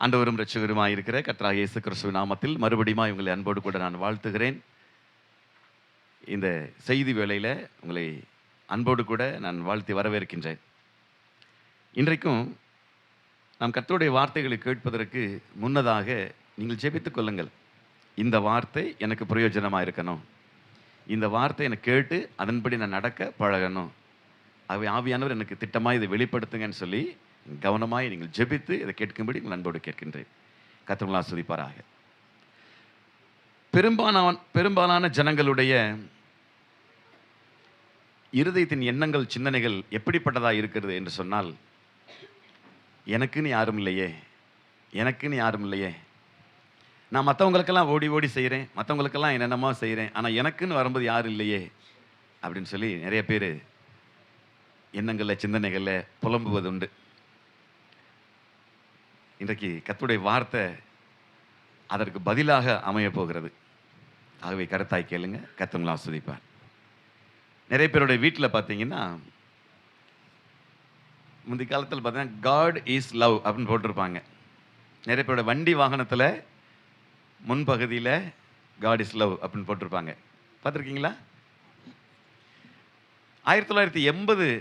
ஆண்டவரும் இரட்சகருமாய் இருக்கிற கர்த்தராகிய இயேசு கிறிஸ்துவின் நாமத்தில் மறுபடியும் உங்களை அன்போடு கூட நான் வாழ்த்துகிறேன். இந்த செய்தி வேளையில் உங்களை அன்போடு கூட நான் வாழ்த்தி வரவேற்கின்றேன். இன்றைக்கும் நாம் கர்த்தருடைய வார்த்தைகளை கேட்பதற்கு முன்னதாக நீங்கள் ஜெபித்துக் கொள்ளுங்கள். இந்த வார்த்தை எனக்கு பிரயோஜனமாக இருக்கணும், இந்த வார்த்தை எனக்கு கேட்டு அதன்படி நான் நடக்க பழகணும், ஆகவே ஆவியானவர் எனக்கு திட்டமாக இதை வெளிப்படுத்துங்கன்னு சொல்லி கவனமாய் நீங்கள் ஜெபித்து இதை கேட்கும்படி உங்கள் அன்போடு கேட்கின்றேன். கர்த்தர் ஆசீர்வதிப்பாராக. பெரும்பாலான ஜனங்களுடைய இருதயத்தின் எண்ணங்கள், சிந்தனைகள் எப்படிப்பட்டதாக இருக்கிறது என்று சொன்னால், எனக்குன்னு யாரும் இல்லையே, எனக்குன்னு யாரும் இல்லையே, நான் மற்றவங்களுக்கெல்லாம் ஓடி ஓடி செய்கிறேன், மற்றவங்களுக்கெல்லாம் என்னென்னமோ செய்கிறேன், ஆனால் எனக்குன்னு வரும்போது யாரும் இல்லையே அப்படின்னு சொல்லி நிறைய பேர் எண்ணங்களில், சிந்தனைகளில் புலம்புவது உண்டு. இன்றைக்கு கர்த்தருடைய வார்த்தை அதற்கு பதிலாக அமைய போகிறது. ஆகவே கருத்தாய் கேளுங்க, கர்த்தர் ஆசீர்வதிப்பார். நிறைய பேருடைய வீட்டில் பார்த்தீங்கன்னா, முந்தைய காலத்தில் பார்த்தீங்கன்னா காட் இஸ் லவ் அப்படின்னு போட்டிருப்பாங்க. நிறைய பேரோட வண்டி வாகனத்தில் முன்பகுதியில் காட் இஸ் லவ் அப்படின்னு போட்டிருப்பாங்க. பார்த்துருக்கீங்களா? 1980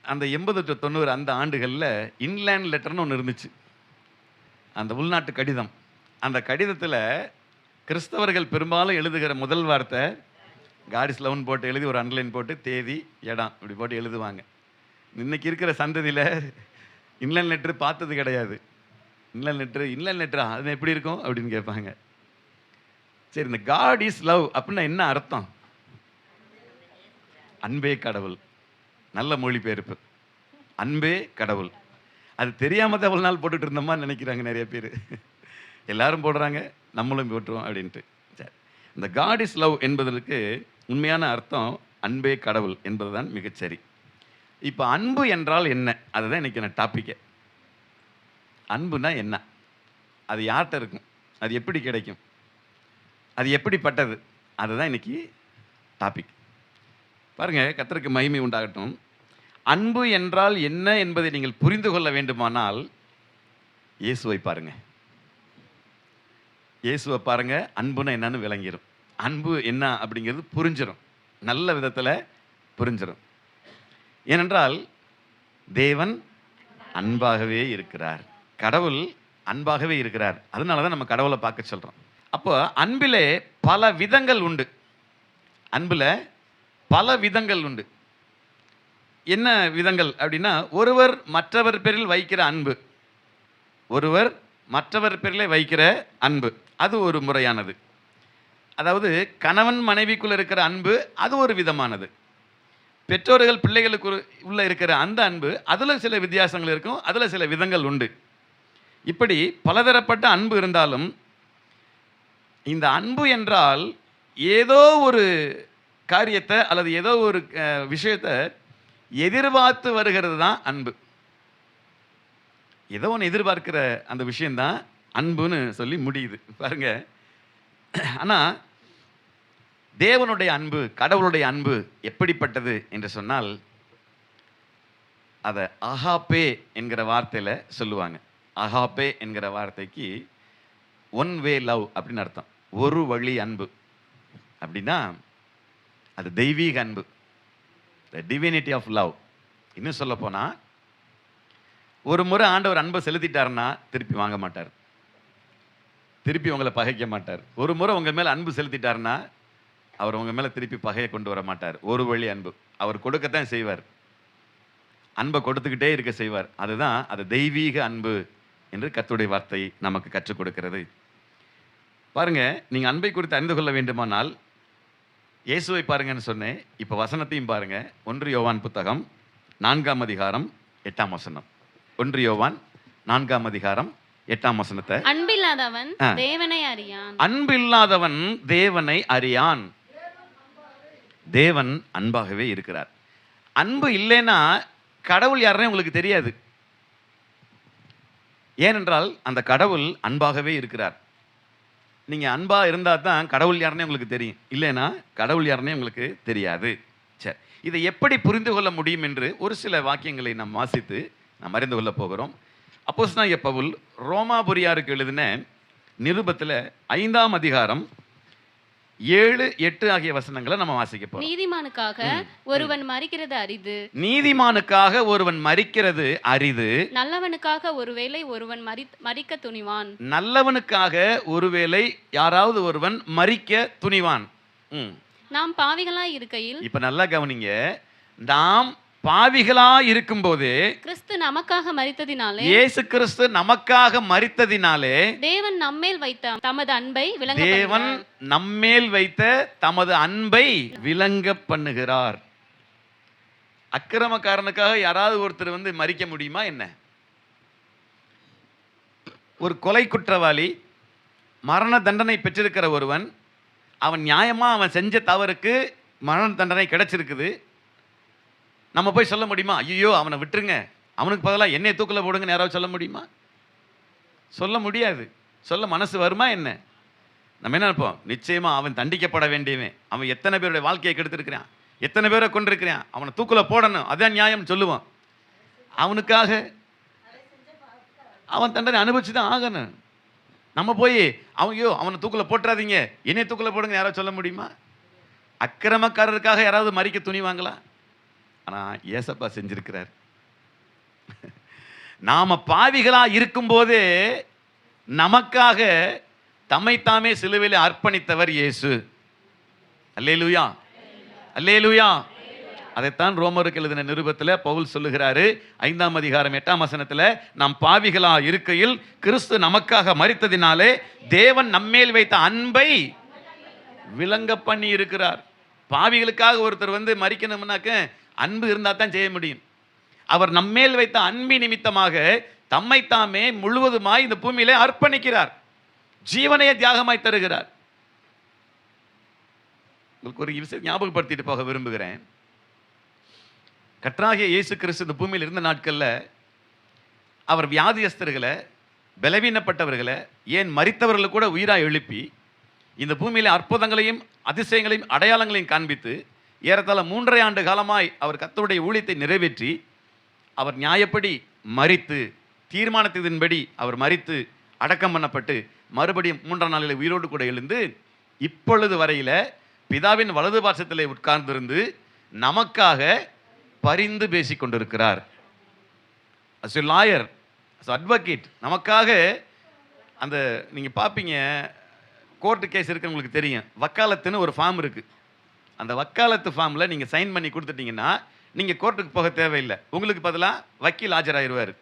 அந்த 80 to 90 அந்த ஆண்டுகளில் இன்லேண்ட் லெட்டர்னு ஒன்று இருந்துச்சு, அந்த உள்நாட்டு கடிதம். அந்த கடிதத்தில் கிறிஸ்தவர்கள் பெரும்பாலும் எழுதுகிற முதல் வார்த்தை காட் இஸ் லவ்னு போட்டு எழுதி ஒரு அண்டர்லைன் போட்டு தேதி, இடம் இப்படி போட்டு எழுதுவாங்க. இன்னைக்கு இருக்கிற சந்ததியில் இன்லேண்ட் லெட்ரு பார்த்தது கிடையாது. இன்லேண்ட் லெட்டரா அது எப்படி இருக்கும் அப்படின்னு கேட்பாங்க. சரி, இந்த காட் இஸ் லவ் அப்படின்னா என்ன அர்த்தம்? அன்பே கடவுள். நல்ல மொழிபெயர்ப்பு, அன்பே கடவுள். அது தெரியாம தான் எவ்வளோ நாள் போட்டுட்டு இருந்தோமா நினைக்கிறாங்க நிறைய பேர். எல்லாரும் போடுறாங்க, நம்மளும் போட்டுருவோம் அப்படின்ட்டு. சரி, இந்த காட் இஸ் லவ் என்பதற்கு உண்மையான அர்த்தம் அன்பே கடவுள் என்பதுதான் மிகச்சரி. இப்போ அன்பு என்றால் என்ன, அதுதான் இன்னைக்கு நான் டாப்பிக்கே. அன்புனா என்ன, அது யார்கிட்ட இருக்கும், அது எப்படி கிடைக்கும், அது எப்படிப்பட்டது, அதுதான் இன்னைக்கு டாபிக். பாருங்க, கர்த்தருக்கு மகிமை உண்டாகட்டும். அன்பு என்றால் என்ன என்பதை நீங்கள் புரிந்து கொள்ள வேண்டுமானால் இயேசுவை பாருங்க. இயேசுவை பாருங்க, அன்புனா என்னன்னு விளங்கிடும். அன்பு என்ன அப்படிங்கிறது புரிஞ்சிடும், நல்ல விதத்தில் புரிஞ்சிடும். ஏனென்றால் தேவன் அன்பாகவே இருக்கிறார், கடவுள் அன்பாகவே இருக்கிறார். அதனால தான் நம்ம கடவுளை பார்க்க சொல்கிறோம். அப்போ அன்பிலே பல விதங்கள் உண்டு. அன்பில் பல விதங்கள் உண்டு. என்ன விதங்கள் அப்படின்னா, ஒருவர் மற்றவர் பேரில் வைக்கிற அன்பு, ஒருவர் மற்றவர் பேரில் வைக்கிற அன்பு, அது ஒரு முறையானது. அதாவது கணவன் மனைவிக்குள்ள இருக்கிற அன்பு அது ஒரு விதமானது. பெற்றோர்கள் பிள்ளைகளுக்கு உள்ள இருக்கிற அந்த அன்பு, அதில் சில வித்தியாசங்கள் இருக்கும், அதில் சில விதங்கள் உண்டு. இப்படி பலதரப்பட்ட அன்பு இருந்தாலும் இந்த அன்பு என்றால் ஏதோ ஒரு காரியத்தை அல்லது ஏதோ ஒரு விஷயத்தை எதிர்பார்த்து வருகிறது தான் அன்பு. ஏதோ ஒன்று எதிர்பார்க்கிற அந்த விஷயந்தான் அன்புன்னு சொல்லி முடியுது பாருங்க. ஆனால் தேவனுடைய அன்பு, கடவுளுடைய அன்பு எப்படிப்பட்டது என்று சொன்னால், அதை அகாப்பே என்கிற வார்த்தையில் சொல்லுவாங்க. அகாப்பே என்கிற வார்த்தைக்கு ஒன் வே லவ் அப்படின்னு அர்த்தம். ஒரு வழி அன்பு அப்படின்னா அது தெய்வீக அன்பு, த டிவினிட்டி ஆஃப் லவ். இன்னும் சொல்ல போனால், ஒரு முறை ஆண்டவர் அன்பை செலுத்திட்டாருன்னா திருப்பி வாங்க மாட்டார், திருப்பி உங்களை பகைக்க மாட்டார். ஒரு முறை உங்கள் மேலே அன்பு செலுத்திட்டாருன்னா அவர் உங்கள் மேலே திருப்பி பகையை கொண்டு வர மாட்டார். ஒரு வழி அன்பு. அவர் கொடுக்கத்தான் செய்வார், அன்பை கொடுத்துக்கிட்டே இருக்க செய்வார். அதுதான் அது தெய்வீக அன்பு என்று கர்த்தருடைய வார்த்தை நமக்கு கற்றுக் கொடுக்கிறது. பாருங்க, நீங்கள் அன்பை குறித்து அறிந்து கொள்ள வேண்டுமானால் இயேசுவை பாருங்கன்னு சொன்னேன். இப்போ வசனத்தையும் பாருங்க. 1 யோவான் புத்தகம் 4ஆம் அதிகாரம் 8ஆம் வசனம். 1 யோவான் 4ஆம் அதிகாரம் 8ஆம் வசனத்தை, அன்பில்லாதவன் தேவனை அறியான். அன்பில்லாதவன் தேவனை அறியான். தேவன் அன்பாகவே இருக்கிறார். அன்பு இல்லைன்னா கடவுள் யாருன்னு உங்களுக்கு தெரியாது. ஏனென்றால் அந்த கடவுள் அன்பாகவே இருக்கிறார். நீங்கள் அன்பாக இருந்தால் தான் கடவுள் யாருன்னே உங்களுக்கு தெரியும், இல்லைன்னா கடவுள் யாருன்னே உங்களுக்கு தெரியாது. சரி, இதை எப்படி புரிந்து கொள்ள முடியும் என்று ஒரு சில வாக்கியங்களை நாம் வாசித்து நாம் அறிந்து கொள்ள போகிறோம். அப்போஸ்தலனாகிய பவுல் ரோமாபுரியாருக்கு எழுதின நிருபத்தில் 5ஆம் அதிகாரம் 7, 8 ஆகிய வசனங்களை நம்ம வாசிக்க போறோம். நீதிமானுக்காக ஒருவன் மரிக்கிறது அரிது, நீதிமானுக்காக ஒருவன் மரிக்கிறது அரிது, நல்லவனுக்காக ஒருவேளை ஒருவன் மரிக்க துணிவான். நல்லவனுக்காக ஒருவேளை யாராவது ஒருவன் மரிக்க துணிவான். நாம் பாவிகளாய் இருக்கையில், இப்ப நல்லா கவனிங்க, நாம் பாவிகளா இருக்கும்போது கிறிஸ்து நமக்காக மரித்ததினாலே, இயேசு கிறிஸ்து நமக்காக மரித்ததினாலே தேவன் நம்மேல் வைத்த தமது அன்பை தேவன் நம்மேல் வைத்த தமது அன்பை விளங்க பண்ணுகிறார். அக்கிரமக்காரனுக்காக யாராவது ஒருத்தர் வந்து மரிக்க முடியுமா என்ன? ஒரு கொலை குற்றவாளி, மரண தண்டனை பெற்றிருக்கிற ஒருவன், அவன் நியாயமா அவன் செஞ்ச தவறுக்கு மரண தண்டனை கிடைச்சிருக்குது. நம்ம போய் சொல்ல முடியுமா, ஐயோ அவனை விட்டுருங்க, அவனுக்கு பதிலாக என்னை தூக்கில் போடுங்கன்னு யாராவது சொல்ல முடியுமா? சொல்ல முடியாது. சொல்ல மனசு வருமா என்ன? நம்ம என்ன நினைப்போம், நிச்சயமா அவன் தண்டிக்கப்பட வேண்டியவன், அவன் எத்தனை பேருடைய வாழ்க்கையை கெடுத்திருக்கிறான், எத்தனை பேரை கொண்டிருக்கிறான், அவனை தூக்கில் போடணும், அதான் நியாயம் சொல்லுவான். அவனுக்காக அவன் தண்டனை அனுபவிச்சு தான் ஆகணும். நம்ம போய் அவனை தூக்கில் போட்டுறாதீங்க, என்னை தூக்கில் போடுங்க யாராவது சொல்ல முடியுமா? அக்கிரமக்காரருக்காக யாராவது மறிக்க துணிவாங்களா? ஆனால் ஏசப்பா செஞ்சிருக்கிறார். நாம பாவிகளா இருக்கும்போதே நமக்காக தம்மைத்தாமே சிலுவையில் அர்ப்பணித்தவர் இயேசு. அல்லேலூயா, அல்லேலூயா. அதைத்தான் ரோமருக்கு எழுதின நிருபத்தில் பவுல் சொல்லுகிறாரு, 5ஆம் அதிகாரம் 8ஆம் வசனத்தில், நாம் பாவிகளா இருக்கையில் கிறிஸ்து நமக்காக மரித்ததினாலே தேவன் நம்மேல் வைத்த அன்பை விளங்க பண்ணி இருக்கிறார். பாவிகளுக்காக ஒருத்தர் வந்து மரிக்கணும்னாக்க அன்பு இருந்தால் தான் செய்ய முடியும். அவர் நம்மேல் வைத்த அன்பி நிமித்தமாக தம்மைத்தாமே முழுவதுமாய் இந்த பூமியிலே அர்ப்பணிக்கிறார், ஜீவனையை தியாகமாய் தருகிறார். உங்களுக்கு ஒரு விஷயம் ஞாபகப்படுத்திட்டு போக விரும்புகிறேன். கர்த்தராகிய இயேசு கிறிஸ்து இந்த பூமியில் இருந்த நாட்களில் அவர் வியாதியஸ்தர்களை, பலவீனப்பட்டவர்களை, ஏன் மரித்தவர்களை கூட உயிராக எழுப்பி இந்த பூமியில் அற்புதங்களையும் அதிசயங்களையும் அடையாளங்களையும் காண்பித்து ஏறத்தாழ 3.5 ஆண்டு காலமாய் அவர் கர்த்தருடைய ஊழியத்தை நிறைவேற்றி அவர் நியாயப்படி மரித்து, தீர்மானத்தின்படி அவர் மரித்து அடக்கம் பண்ணப்பட்டு மறுபடியும் 3ஆம் நாளில் உயிரோடு கூட எழுந்து இப்பொழுது வரையில் பிதாவின் வலது பாசத்திலே உட்கார்ந்திருந்து நமக்காக பரிந்து பேசி கொண்டிருக்கிறார். As a lawyer, as advocate, நமக்காக. அந்த நீங்கள் பார்ப்பீங்க, கோர்ட்டு கேஸ் இருக்குன்னு உங்களுக்கு தெரியும், வக்காலத்துன்னு ஒரு ஃபார்ம் இருக்குது. அந்த வக்காலத்து ஃபார்மில் நீங்கள் சைன் பண்ணி கொடுத்துட்டீங்கன்னா நீங்கள் கோர்ட்டுக்கு போக தேவையில்லை, உங்களுக்கு பதிலாக வக்கீல் ஆஜராகிடுவார்.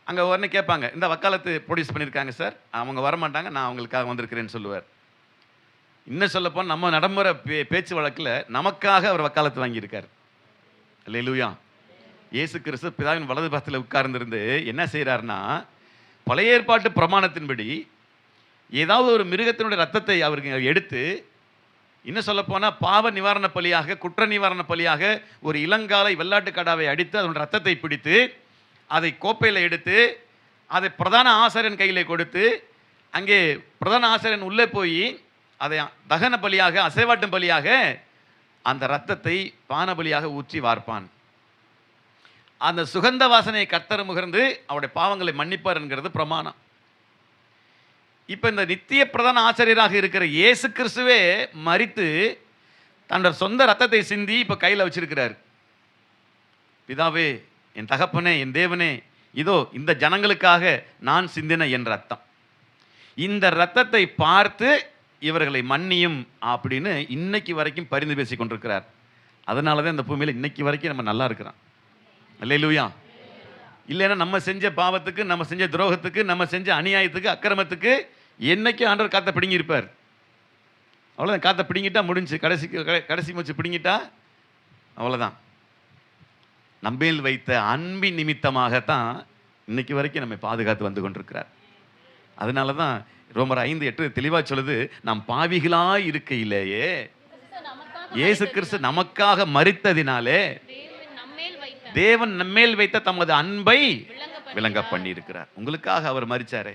அங்கே உடனே கேட்பாங்க, இந்த வக்காலத்து ப்ரொடியூஸ் பண்ணியிருக்காங்க சார், அவங்க வரமாட்டாங்க, நான் அவங்களுக்காக வந்திருக்கிறேன்னு சொல்லுவார். இன்னும் சொல்லப்போனால் நம்ம நடைமுறை பேச்சு வழக்கில் நமக்காக அவர் வக்காலத்து வாங்கியிருக்கார். அல்லேலூயா. இயேசு கிறிஸ்து பிதாவின் வலது பாகத்தில் உட்கார்ந்திருந்து என்ன செய்கிறார்னா, பழைய ஏற்பாட்டு பிரமாணத்தின்படி ஏதாவது ஒரு மிருகத்தினுடைய ரத்தத்தை அவருக்கு எடுத்து, இன்னும் சொல்லப்போனால் பாவ நிவாரண பலியாக, குற்ற நிவாரண பலியாக ஒரு இளங்காலை வெள்ளாட்டு கடாவை அடித்து அதனுடைய ரத்தத்தை பிடித்து அதை கோப்பையில் எடுத்து அதை பிரதான ஆசாரியன் கையில் கொடுத்து, அங்கே பிரதான ஆசாரியன் உள்ளே போய் அதை தகன பலியாக, அசைவாட்டும் பலியாக அந்த இரத்தத்தை பான பலியாக ஊற்றி வார்ப்பான். அந்த சுகந்த வாசனையை கர்த்தர் முகர்ந்து அவருடைய பாவங்களை மன்னிப்பார் என்கிறது பிரமாணம். இப்போ இந்த நித்திய பிரதான ஆசிரியராக இருக்கிற இயேசு கிறிஸ்துவே மரித்து தன்னோட சொந்த ரத்தத்தை சிந்தி இப்போ கையில் வச்சிருக்கிறார். பிதாவே, என் தகப்பனே, என் தேவனே, இதோ இந்த ஜனங்களுக்காக நான் சிந்தின என் ரத்தம், இந்த ரத்தத்தை பார்த்து இவர்களை மன்னியும் அப்படின்னு இன்னைக்கு வரைக்கும் பரிந்து பேசி கொண்டிருக்கிறார். அதனால தான் இந்த பூமியில் இன்னைக்கு வரைக்கும் நம்ம நல்லா இருக்கிறோம். அல்லேலூயா. இல்லைன்னா நம்ம செஞ்ச பாவத்துக்கு, நம்ம செஞ்ச துரோகத்துக்கு, நம்ம செஞ்ச அநியாயத்துக்கு, அக்கிரமத்துக்கு என்னைக்கு ஆண்டவர் காற்றை பிடுங்கி இருப்பார். அவ்வளோதான், காற்றை பிடுங்கிட்டா முடிஞ்சு, கடைசி மூச்சு பிடுங்கிட்டா அவ்வளோதான். நம்மேல் வைத்த அன்பின் நிமித்தமாகத்தான் இன்னைக்கு வரைக்கும் நம்ம பாதுகாத்து வந்து கொண்டிருக்கிறார். அதனால தான் ரோமர் 5:8 தெளிவாக சொல்லுது, நாம் பாவிகளாய் இருக்கையிலேயே இயேசு கிறிஸ்து நமக்காக மரித்ததினாலே தேவன் நம்மேல் வைத்த தமது அன்பை விளங்க பண்ணி இருக்கிறார். உங்களுக்காக அவர் மரிச்சாரே,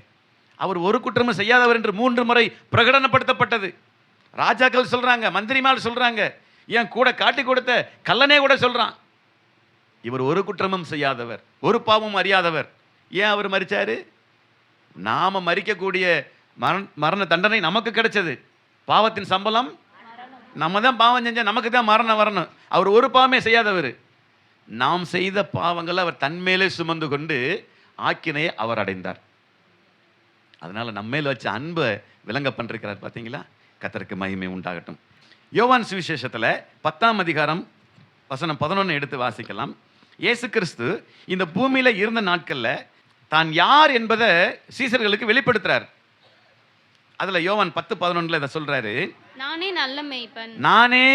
அவர் ஒரு குற்றமும் செய்யாதவர் என்று 3 முறை பிரகடனப்படுத்தப்பட்டது. ராஜாக்கள் சொல்றாங்க, மந்திரிமார் சொல்றாங்க, ஏன் கூட காட்டி கொடுத்த கல்லனே கூட சொல்றான், இவர் ஒரு குற்றமும் செய்யாதவர், ஒரு பாவமும் அறியாதவர், ஏன் அவர் மரிச்சாரு? நாம மரிக்கக்கூடிய மரண தண்டனை நமக்கு கிடைச்சது. பாவத்தின் சம்பளம், நம்ம தான் பாவம் செஞ்சா நமக்கு தான் மரணம் வரணும். அவர் ஒரு பாவமே செய்யாதவர். நாம் செய்த பாவங்களை அவர் தன்மேலே சுமந்து கொண்டு ஆக்கினையை அவர் அடைந்தார். அதனால நம்மேல் வச்ச அன்பை விளங்க பண்ணிருக்கிறார். பார்த்தீங்களா? கர்த்தருக்கு மகிமை உண்டாகட்டும். யோவான் சுவிசேஷத்தில் 10ஆம் அதிகாரம் வசனம் 11 எடுத்து வாசிக்கலாம். இயேசு கிறிஸ்து இந்த பூமியில இருந்த நாட்கள்ல தான் யார் என்பதை சீசர்களுக்கு வெளிப்படுத்துறார். அதுல யோவான் 10:11 இதை சொல்றாரு. நானே நல்ல மேய்ப்பன். நானே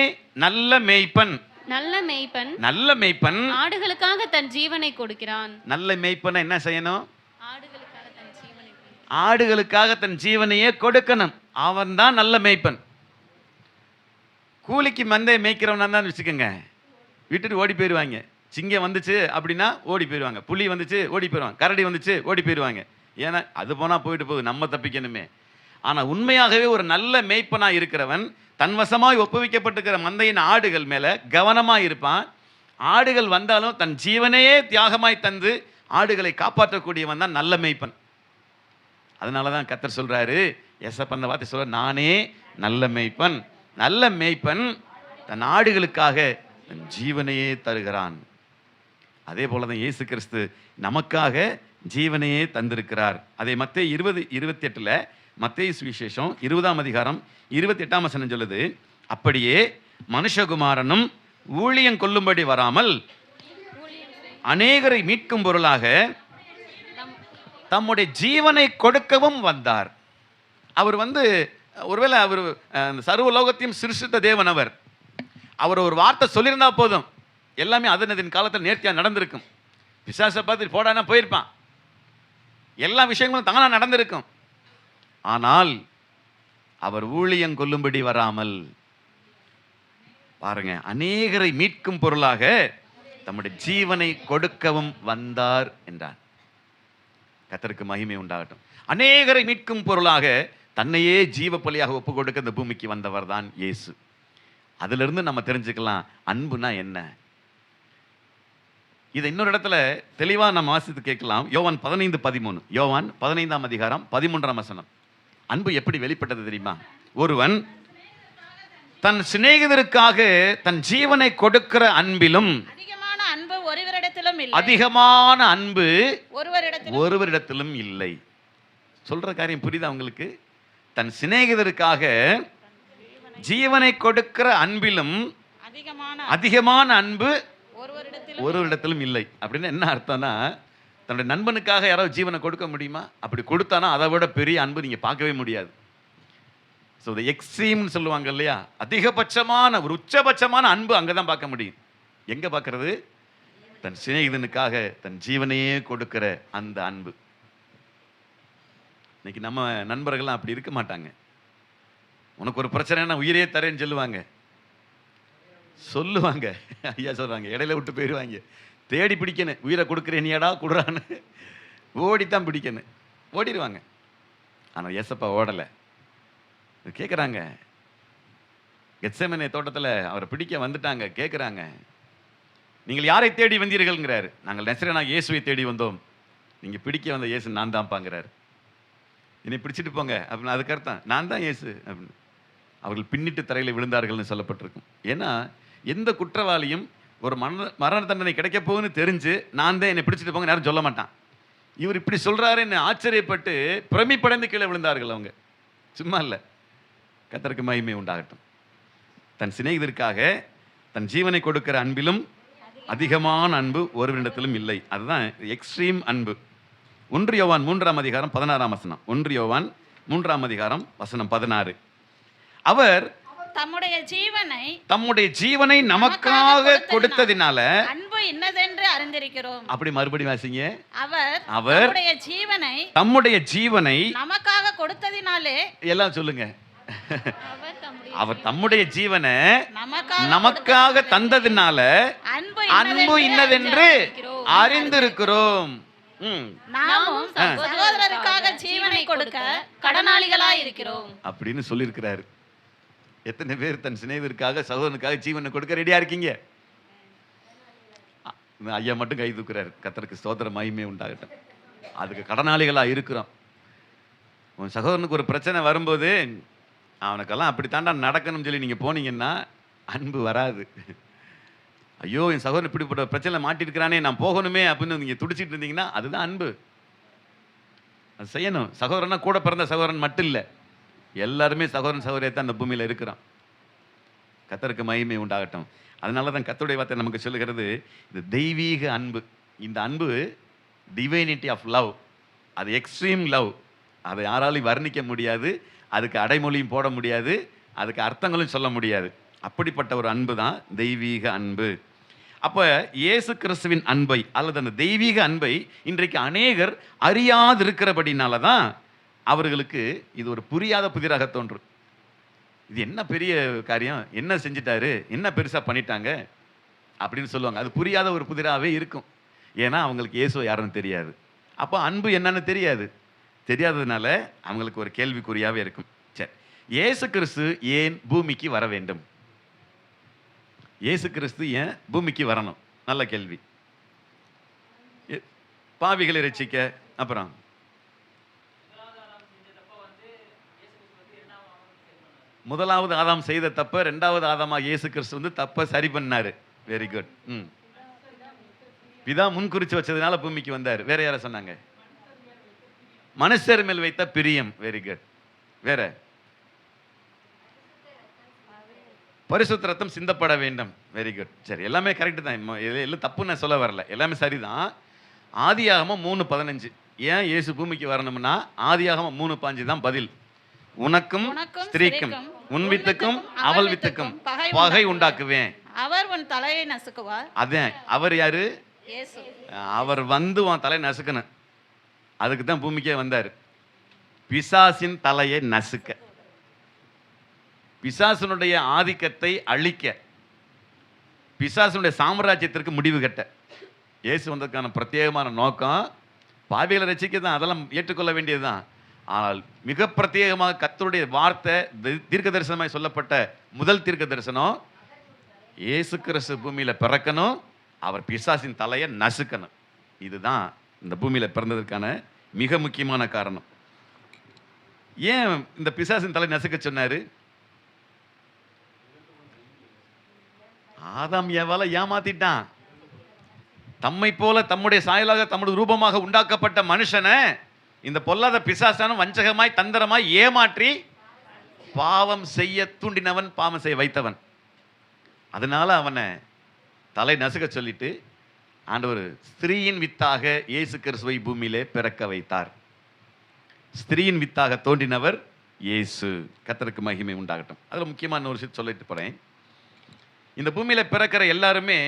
நல்ல மேய்ப்பன். நல்ல மேய்ப்பன். நல்ல மேய்ப்பன் ஆடுகளுக்காக தன் ஜீவனை கொடுக்கிறான். நல்ல மேய்ப்பனை என்ன செய்யணும்? ஆடுகளுக்காக தன் ஜீவனை கொடுக்கிறான். ஆடுகளுக்காக தன் ஜீவனையே கொடுக்கணும். அவன் தான் நல்ல மேய்ப்பன். கூலிக்கு மந்தையை மேய்க்கிறவனா தான் வச்சுக்கோங்க, விட்டுட்டு ஓடி போயிடுவாங்க. சிங்கம் வந்துச்சு அப்படின்னா ஓடி போயிடுவாங்க, புலி வந்துச்சு ஓடி போயிடுவாங்க, கரடி வந்துச்சு ஓடி போயிடுவாங்க. ஏன்னா அது போனால் போயிட்டு போகுது, நம்ம தப்பிக்கணுமே. ஆனால் உண்மையாகவே ஒரு நல்ல மேய்ப்பனாக இருக்கிறவன் தன்வசமாய் ஒப்புவிக்கப்பட்டிருக்கிற மந்தையின் ஆடுகள் மேலே கவனமாக இருப்பான். ஆடுகள் வந்தாலும் தன் ஜீவனையே தியாகமாய் தந்து ஆடுகளை காப்பாற்றக்கூடியவன் தான் நல்ல மேய்ப்பன். அதனால தான் கர்த்தர் சொல்கிறாரு, எசப்பன் வார்த்தை சொல்ற, நானே நல்ல மேய்ப்பன். நல்ல மேய்ப்பன் தன் ஆடுகளுக்காக தன் ஜீவனையே தருகிறான். அதே போல தான் இயேசு கிறிஸ்து நமக்காக ஜீவனையே தந்திருக்கிறார். அதை மத்தேயு 20:28 மத்தேயு சுவிசேஷம் 20ஆம் அதிகாரம் 28ஆம் வசனம் சொல்லுது, அப்படியே மனுஷகுமாரனும் ஊழியம் கொள்ளும்படி வராமல் அநேகரை மீட்கும் பொருளாக தம்முடைய ஜீவனை கொடுக்கவும் வந்தார். அவர் ஒருவேளை அவர் சர்வ லோகத்தையும் சிருஷ்டித்த தேவன். அவர் ஒரு வார்த்தை சொல்லியிருந்தா போதும், எல்லாமே அதனதின் காலத்தில் நேர்த்தியாக நடந்திருக்கும். பிசாசை பார்த்து போடானா போயிருப்பான், எல்லா விஷயங்களும் தானா நடந்திருக்கும். ஆனால் அவர் ஊழியம் கொள்ளும்படி வராமல், பாருங்க, அநேகரை மீட்கும் பொருளாக தம்முடைய ஜீவனை கொடுக்கவும் வந்தார் என்றார். கர்த்தருக்கு மகிமை உண்டாகட்டும். அநேகரை மீட்கும் பொருளாக தன்னையே ஜீவ பலியாக ஒப்பு கொடுக்க இந்த பூமிக்கு வந்தவர் தான் இயேசு. அதிலிருந்து நம்ம தெரிஞ்சுக்கலாம் அன்புனா என்ன. இதை இன்னொரு இடத்துல தெளிவாக நம்ம வாசித்து கேட்கலாம். யோவான் 15:13, யோவான் 15ஆம் அதிகாரம் 13ஆம் வசனம். அன்பு எப்படி வெளிப்பட்டது தெரியுமா? ஒருவன் தன் சிநேகிதருக்காக தன் ஜீவனை கொடுக்கிற அன்பிலும் அதிகமான அன்பு ஒருவரிடத்திலும் இல்லை. சொல்ற காரியம் புரியுதா உங்களுக்கு? தன் சிநேகிதருக்காக ஜீவனை கொடுக்கிற அன்பிலும் அதிகமான அன்பு ஒருவரிடத்திலும் இல்லை. அப்படின்னு என்ன அர்த்தம்னா, தன்னுடைய நண்பனுக்காக யாராவது ஜீவனை கொடுக்க முடியுமா? அப்படி கொடுத்தானா அதை விட பெரிய அன்பு நீங்க பார்க்கவே முடியாது. ஸோ த எக்ஸ்ட்ரீம்னு சொல்லுவாங்க இல்லையா, அதிகபட்சமான ஒரு உச்சபட்சமான அன்பு அங்கதான் பார்க்க முடியும். எங்க பார்க்கறது? தன் சிநேகிதனுக்காக தன் ஜீவனையே கொடுக்கிற அந்த அன்பு. இன்னைக்கு நம்ம நண்பர்கள்லாம் அப்படி இருக்க மாட்டாங்க. உனக்கு ஒரு பிரச்சனைனா உயிரே தரேன்னு சொல்லுவாங்க. ஐயா சொல்றாங்க, இடையில விட்டு போயிடுவாங்க. தேடி பிடிக்கணும், உயிரை கொடுக்குறேன் நீடா கொடுறான்னு ஓடித்தான் பிடிக்கணும், ஓடிடுவாங்க. ஆனால் ஏசப்பா ஓடலை. கேட்குறாங்க, கெத்செமனே தோட்டத்தில் அவரை பிடிக்க வந்துட்டாங்க. கேட்குறாங்க, நீங்கள் யாரை தேடி வந்தீர்கள்ங்கிறாரு. நாங்கள் நசரேயனாகிய இயேசுவை தேடி வந்தோம். நீங்கள் பிடிக்க வந்த இயேசு நான் தான்ப்பாங்கிறாரு. என்னை பிடிச்சிட்டு போங்க அப்படின்னு. அதுக்கு அர்த்தம் நான் தான் இயேசு அப்படின்னு. அவர்கள் பின்னிட்டு தரையில் விழுந்தார்கள்னு சொல்லப்பட்டிருக்கும். ஏன்னா எந்த குற்றவாளியும் ஒரு மரண தண்டனை கிடைக்க போகுன்னு தெரிஞ்சு நான் தான் என்னை பிடிச்சிட்டு போங்க யாரும் சொல்ல மாட்டான். இவர் இப்படி சொல்றாருன்னு ஆச்சரியப்பட்டு பிரமிப்படைந்து கீழே விழுந்தார்கள் அவங்க. சும்மா இல்லை. கர்த்தருக்கு மகிமை உண்டாகட்டும். தன் சிநேகிதருக்காக தன் ஜீவனை கொடுக்கிற அன்பிலும் அதிகமான அன்பு ஒருவரிடத்திலும் இல்லை. அதுதான் எக்ஸ்ட்ரீம் அன்பு. 1 யோவான் 3ஆம் அதிகாரம் 16ஆம் வசனம். 1 யோவான் 3ஆம் அதிகாரம் வசனம் 16. அவர் தம்முடைய ஜீவனை நமக்காக கொடுத்ததினால அன்பு இன்னதென்று அறிந்திருக்கிறோம். அப்படி மறுபடியும் வாசிங்க. அவர் தம்முடைய ஜீவனை நமக்காக கொடுத்ததினாலே, எல்லாம் சொல்லுங்க. அவர் தம்முடைய ஜீவனை நமக்காக தந்ததினால அன்பு இன்னதென்று அறிந்திருக்கிறோம். நாமும் சகோதரருக்காக ஜீவனை கொடுக்க கடனாளிகளாய் இருக்கிறோம் அப்படின்னு சொல்லியிருக்கிறாரு. எத்தனை பேர் தன் சிநேகிதருக்காக சகோதரனுக்காக ஜீவனை கொடுக்க ரெடியா இருக்கீங்க? ஐயா மட்டும் கை தூக்குறாரு. கர்த்தருக்கு ஸ்தோத்திர மகிமை உண்டாகட்டும். அதுக்கு கடனாளிகளாக இருக்கிறோம். உன் சகோதரனுக்கு ஒரு பிரச்சனை வரும்போது அவனுக்கெல்லாம் அப்படித்தாண்டா நடக்கணும்னு சொல்லி நீங்கள் போனீங்கன்னா அன்பு வராது. ஐயோ என் சகோதரன் இப்படிப்பட்ட பிரச்சனை மாட்டிருக்கிறானே, நான் போகணுமே அப்படின்னு நீங்கள் துடிச்சிட்டு இருந்தீங்கன்னா அதுதான் அன்பு. அது செய்யணும். சகோதரனா கூட பிறந்த சகோதரன் மட்டும் இல்லை, எல்லாருமே சகோதரன் சகோதரியத்தான் அந்த பூமியில் இருக்கிறோம். கர்த்தருக்கு மகிமை உண்டாகட்டும். அதனால தான் கர்த்தருடைய வார்த்தை நமக்கு சொல்லுகிறது, இது தெய்வீக அன்பு. இந்த அன்பு டிவைனிட்டி ஆஃப் லவ், அது எக்ஸ்ட்ரீம் லவ். அதை யாராலையும் வர்ணிக்க முடியாது, அதுக்கு அடைமொழியும் போட முடியாது, அதுக்கு அர்த்தங்களும் சொல்ல முடியாது. அப்படிப்பட்ட ஒரு அன்பு தான் தெய்வீக அன்பு. அப்போ இயேசு கிறிஸ்துவின் அன்பை அல்லது அந்த தெய்வீக அன்பை இன்றைக்கு அநேகர் அறியாதிருக்கிறபடினால தான் அவர்களுக்கு இது ஒரு புரியாத புதிராக தோன்றும். இது என்ன பெரிய காரியம், என்ன செஞ்சிட்டாரு, என்ன பெருசாக பண்ணிட்டாங்க அப்படின்னு சொல்லுவாங்க. அது புரியாத ஒரு புதிராகவே இருக்கும். ஏன்னா அவங்களுக்கு இயேசு யாருன்னு தெரியாது. அப்போ அன்பு என்னன்னு தெரியாது. தெரியாததுனால அவங்களுக்கு ஒரு கேள்விக்குறியாகவே இருக்கும். சரி, இயேசு கிறிஸ்து ஏன் பூமிக்கு வர வேண்டும்? இயேசு கிறிஸ்து ஏன் பூமிக்கு வரணும்? நல்ல கேள்வி. பாவிகளை ரட்சிக்க. அப்புறம் முதலாவது ஆதாம் செய்த தப்ப ரெண்டாவது ஆதாமா இயேசு கிறிஸ்து வந்து தப்ப சரி பண்ணாரு. Very good. பிதா முன்குறிச்சு வச்சதுனால பூமிக்கு வந்தார். வேற யார சொன்னாங்க? மனுஷர் மேல் வைத்த பிரியம். Very good. வேற பரிசுத்த ரத்தம் சிந்தப்பட வேண்டும். Very good. சரி, எல்லாமே கரெக்ட் தான். எல்லாம் தப்பு நான் சொல்ல வரல, எல்லாமே சரிதான். ஆதியாகமம் 3:15 ஏன் இயேசு பூமிக்கு வரணும்னா ஆதியாகமம் 3:5 தான் பதில். உனக்கும் ஸ்திரீக்கும் உன் வித்துக்கும் அவள் வித்துக்கும் பகை உண்டாக்குவேன், அவர் உன் தலையை நசுக்குவார். அதான் அவர் யாரு? இயேசு. அவர் வந்து உன் தலையை நசுக்கணும். அதுக்கு தான் பூமிக்கே வந்தார். பிசாசின் தலையை நசுக்க, பிசாசனுடைய ஆதிக்கத்தை அழிக்க, பிசாசனுடைய சாம்ராஜ்யத்திற்கு முடிவு கட்ட இயேசு வந்ததுக்கான பிரத்யேகமான நோக்கம் பாவிகளை ரட்சிக்க தான். அதெல்லாம் ஏற்றுக்கொள்ள வேண்டியதுதான். ஆனால் மிக பிரத்யேகமாக கர்த்தருடைய வார்த்தை தீர்க்க தரிசனமாய் சொல்லப்பட்ட முதல் தீர்க்க தரிசனம், இயேசு கிறிஸ்து பூமியில பிறக்கணும், அவர் பிசாசின் தலையை நசுக்கணும். இதுதான் இந்த பூமியில பிறந்ததற்கான மிக முக்கியமான காரணம். ஏன் இந்த பிசாசின் தலை நசுக்க சொன்னாரு? ஆதாம் ஏவாளை ஏமாத்திட்டான். தம்மை போல தம்முடைய சாயலாக தம்முடைய ரூபமாக உண்டாக்கப்பட்ட மனுஷனை இந்த பொல்லாத பிசாசான வஞ்சகமாய் தந்திரமாய் ஏமாற்றி பாவம் செய்ய தூண்டினவன், பாவம் செய்ய வைத்தவன். அதனால அவனை தலை நசுக்க சொல்லிட்டு ஆண்டவர் ஸ்திரீயின் வித்தாக இயேசு கிறிஸ்துவை பூமியிலே பிறக்க வைத்தார். ஸ்திரீயின் வித்தாக தோன்றினவர் இயேசு. கர்த்தருக்கு மகிமை உண்டாகட்டும். அதில் முக்கியமான ஒரு விஷயம் சொல்லிட்டு போறேன். இந்த பூமியில பிறக்கிற எல்லாருமே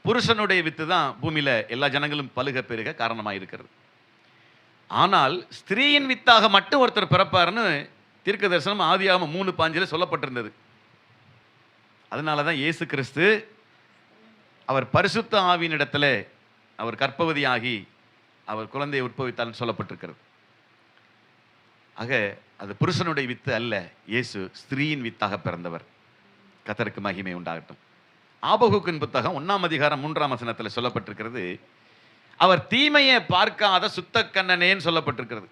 புருஷனுடைய வித்து தான் பூமியில எல்லா ஜனங்களும் பலுக பெருக காரணமாக இருக்கிறது. ஆனால் ஸ்திரீயின் வித்தாக மட்டும் ஒருத்தர் பிறப்பாருன்னு தீர்க்க தரிசனம் ஆதியாகமம் 3:5 சொல்லப்பட்டிருந்தது. அதனால தான் இயேசு கிறிஸ்து அவர் பரிசுத்த ஆவியினிடத்துல அவர் கர்ப்பவதியாகி அவர் குழந்தையை உற்பவித்தார்னு சொல்லப்பட்டிருக்கிறது. ஆக அது புருஷனுடைய வித்து அல்ல, இயேசு ஸ்திரீயின் வித்தாக பிறந்தவர். கர்த்தருக்கு மகிமை உண்டாகட்டும். ஆபகுக்கின் புத்தகம் 1ஆம் அதிகாரம் 3ஆம் வசனத்தில் சொல்லப்பட்டிருக்கிறது, அவர் தீமையை பார்க்காத சுத்த கண்ணனேன்னு சொல்லப்பட்டிருக்கிறது.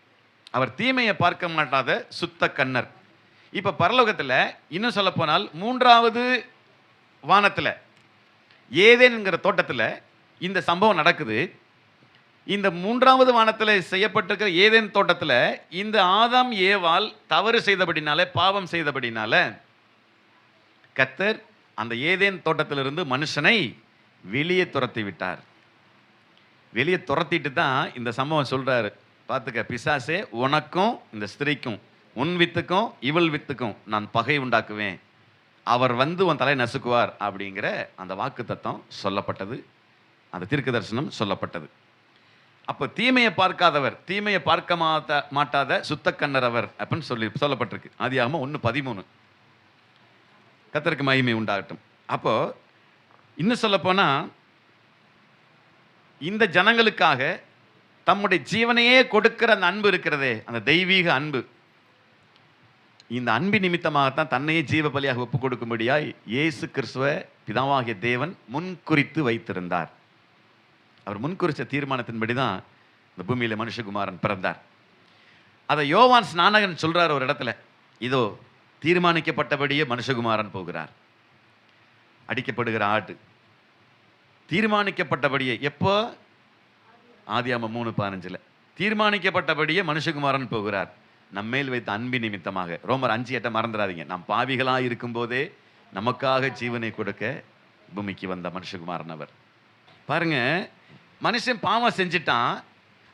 அவர் தீமையை பார்க்க மாட்டாத சுத்த கண்ணர். இப்ப பரலோகத்தில் இன்னும் சொல்ல போனால் 3வது வானத்தில் ஏதேன்ங்கிற தோட்டத்தில் இந்த சம்பவம் நடக்குது. இந்த 3வது வானத்தில் செய்யப்பட்டிருக்கிற ஏதேன் தோட்டத்தில் இந்த ஆதாம் ஏவாள் தவறு செய்தபடினால, பாவம் செய்தபடினால கர்த்தர் அந்த ஏதேன் தோட்டத்திலிருந்து மனுஷனை வெளியே துரத்தி விட்டார். வெளியே துரத்திட்டு தான் இந்த சம்பவம் சொல்றாரு. பார்த்துக்க, பிசாசே உனக்கும் இந்த ஸ்திரீக்கும் உன் வித்துக்கும் இவள் வித்துக்கும் நான் பகை உண்டாக்குவேன், அவர் வந்து உன் தலை நசுக்குவார் அப்படிங்கிற அந்த வாக்கு தத்தம் சொல்லப்பட்டது, அந்த தீர்க்க தரிசனம் சொல்லப்பட்டது. அப்போ தீமையை பார்க்காதவர், தீமையை பார்க்க மாட்டாத சுத்த கண்ணர் அவர் அப்படின்னு சொல்லப்பட்டிருக்கு ஆதியாகமம் 1:13. கர்த்தருக்கு மகிமை உண்டாகட்டும். அப்போ இன்னும் சொல்ல போனா இந்த ஜனங்களுக்காக தம்முடைய ஜீவனையே கொடுக்கிற அந்த அன்பு இருக்கிறதே, அந்த தெய்வீக அன்பு, இந்த அன்பு நிமித்தமாகத்தான் தன்னையே ஜீவ பலியாக ஒப்பு கொடுக்கும்படியாய் இயேசு கிறிஸ்துவை பிதாவாகிய தேவன் முன்குறித்து வைத்திருந்தார். அவர் முன்குறித்த தீர்மானத்தின்படி தான் இந்த பூமியில மனுஷகுமாரன் பிறந்தார். அதை யோவான் ஸ்நானகன் சொல்றார் ஒரு இடத்துல, இதோ தீர்மானிக்கப்பட்டபடியே மனுஷகுமாரன் போகிறார். அடிக்கப்படுகிற ஆட்டு தீர்மானிக்கப்பட்டபடியே, எப்போ? ஆதியாகமம் 3:15 தீர்மானிக்கப்பட்டபடியே மனுஷகுமாரன் போகிறார் நம்மேல் வைத்த அன்பின் நிமித்தமாக. ரோமர் 5:8 மறந்துடாதீங்க. நாம் பாவிகளாக இருக்கும்போதே நமக்காக ஜீவனை கொடுக்க பூமிக்கு வந்த மனுஷகுமாரன் அவர். பாருங்க, மனுஷன் பாவம் செஞ்சிட்டான்,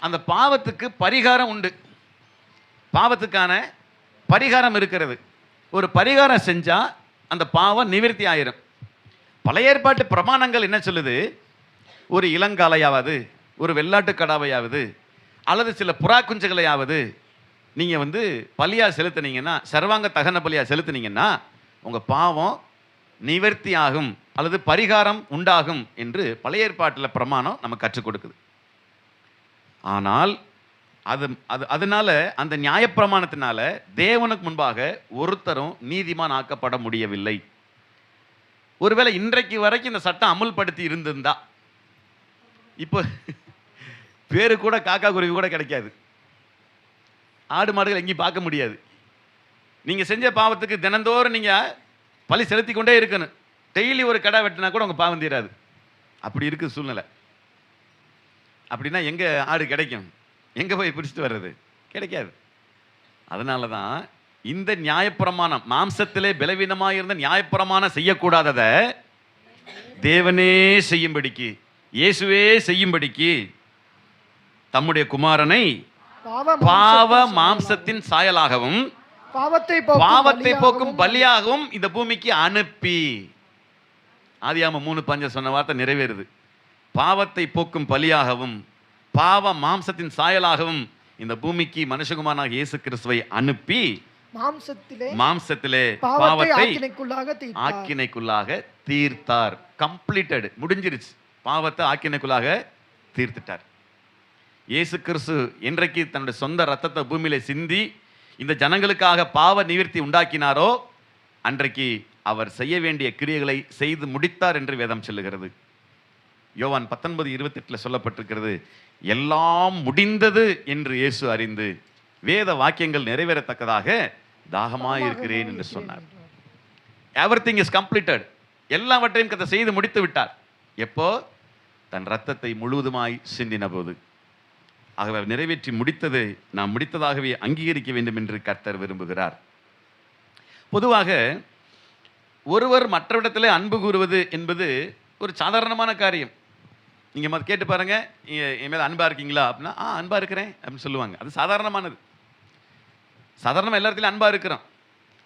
அந்த பாவத்துக்கு பரிகாரம் உண்டு. பாவத்துக்கான பரிகாரம் இருக்கிறது. ஒரு பரிகாரம் செஞ்சா அந்த பாவம் நிவர்த்தி ஆயிரும். பழைய ஏற்பாட்டு பிரமாணங்கள் என்ன சொல்லுது? ஒரு இளங்காலையாவது, ஒரு வெள்ளாட்டு கடாவையாவது, அல்லது சில புறா குஞ்சுகளையாவது நீங்க பலியா செலுத்தினீங்கன்னா, சர்வாங்க தகன பலியா செலுத்தினீங்கன்னா உங்க பாவம் நிவர்த்தி ஆகும் அல்லது பரிகாரம் உண்டாகும் என்று பழைய ஏற்பாட்டில் பிரமாணம் நமக்கு கற்றுக் கொடுக்குது. ஆனால் அதனால அந்த நியாயப்பிரமாணத்தினால தேவனுக்கு முன்பாக ஒருத்தரும் நீதிமான் ஆக்கப்பட முடியவில்லை. ஒருவேளை இன்றைக்கு வரைக்கும் இந்த சட்டம் அமுல்படுத்தி இருந்திருந்தா, இப்போ பேரு கூட காக்கா குருவி கூட கிடைக்காது, ஆடு மாடுகள் எங்கேயும் பார்க்க முடியாது. நீங்க செஞ்ச பாவத்துக்கு தினந்தோறும் நீங்க பலி செலுத்தி கொண்டே இருக்கணும். டெய்லி ஒரு கடை வெட்டினா கூட உங்க பாவம் தீராது. அப்படி இருக்கு சூழ்நிலை. அப்படின்னா எங்க ஆடு கிடைக்கும்? எங்க போய் பிடிச்சிட்டு வர்றது? கிடைக்காது. அதனால தான் இந்த நியாயப்பிரமாணம், மாம்சத்திலே பலவீனமாக இருந்த நியாயப்பிரமாணம் செய்யக்கூடாதத தேவனே செய்யும்படிக்கு, இயேசுவே செய்யும்படிக்கு தம்முடைய குமாரனை பாவ மாம்சத்தின் சாயலாகவும் பாவத்தை போக்கும் பலியாகவும் இந்த பூமிக்கு அனுப்பி, ஆதியாகமம் 3:5 சொன்ன வார்த்தை நிறைவேறுது. பாவத்தை போக்கும் பலியாகவும் பாவ மாம்சத்தின் சாயலாகவும் இந்த பூமிக்கு மனுஷகுமாரனாகிய இயேசு கிறிஸ்துவை அனுப்பி மாம்சத்திலே பாவத்தை ஆக்கினைக்குள்ளாக தீர்த்தார். கம்ப்ளீட்டட், முடிஞ்சிருச்சு. பாவத்தை ஆக்கினைக்குள்ளாக தீர்த்துட்டார். இயேசு கிறிஸ்து என்றைக்கு தன்னுடைய சொந்த ரத்தத்தை பூமியில சிந்தி இந்த ஜனங்களுக்காக பாவ நிவர்த்தி உண்டாக்கினாரோ அன்றைக்கு அவர் செய்ய வேண்டிய கிரியைகளை செய்து முடித்தார் என்று வேதம் சொல்லுகிறது. யோவான் 19:28 சொல்லப்பட்டிருக்கிறது, எல்லாம் முடிந்தது என்று இயேசு அறிந்து வேத வாக்கியங்கள் நிறைவேறத்தக்கதாக தாகமாய் இருக்கிறேன் என்று சொன்னார். Everything is completed. எல்லாவற்றையும் கர்த்தர் செய்து முடித்து விட்டார். எப்போ? தன் ரத்தத்தை முழுவதுமாய் சிந்தின போது. ஆகவே நிறைவேற்றி முடித்தது நாம் முடித்ததாகவே அங்கீகரிக்க வேண்டும் என்று கர்த்தர் விரும்புகிறார். பொதுவாக ஒருவர் மற்றவரிடத்திலே அன்பு கூறுவது என்பது ஒரு சாதாரணமான காரியம். நீங்க கேட்டு பாருங்க, என் மேல அன்பா இருக்கீங்களா அப்படின்னா, அன்பா இருக்கிறேன் அப்படின்னு சொல்லுவாங்க. அது சாதாரணமானது. சாதாரணமாக எல்லா இடத்துலையும் அன்பா இருக்கிறோம்.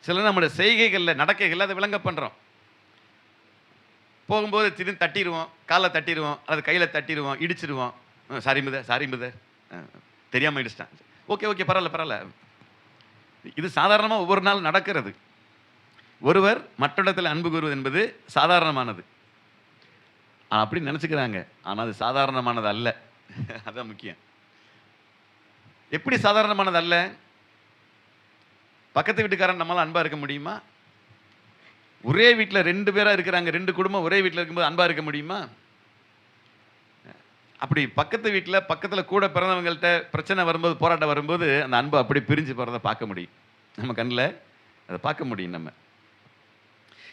சில நம்முடைய செய்கைகளில் நடக்கைகளில் அதை விளங்க பண்றோம். போகும்போது திடீர்னு தட்டிடுவோம், காலில் தட்டிடுவோம், அல்லது கையில் தட்டிடுவோம், இடிச்சிடுவோம். சாரி மிதர் தெரியாமல் இடிச்சிட்டேன். ஓகே பரவாயில்ல. இது சாதாரணமாக ஒவ்வொரு நாள் நடக்கிறது. ஒருவர் மற்றொடத்தில் அன்பு கூறுவது என்பது சாதாரணமானது. அப்படி நினச்சிக்கிறாங்க. ஆனால் அது சாதாரணமானது அல்ல. அதுதான் முக்கியம். எப்படி சாதாரணமானது அல்ல? பக்கத்து வீட்டுக்காரன் நம்மளால் அன்பா இருக்க முடியுமா? ஒரே வீட்டில் 2 பேரா இருக்கிறாங்க, 2 குடும்பம் ஒரே வீட்டில் இருக்கும்போது அன்பா இருக்க முடியுமா? அப்படி பக்கத்து வீட்டில் பக்கத்தில் கூட பிறந்தவங்கள்ட்ட பிரச்சனை வரும்போது, போராட்டம் வரும்போது அந்த அன்பு அப்படி பிரிஞ்சு போகிறத பார்க்க முடியும். நம்ம கண்ணில் அதை பார்க்க முடியும் நம்ம.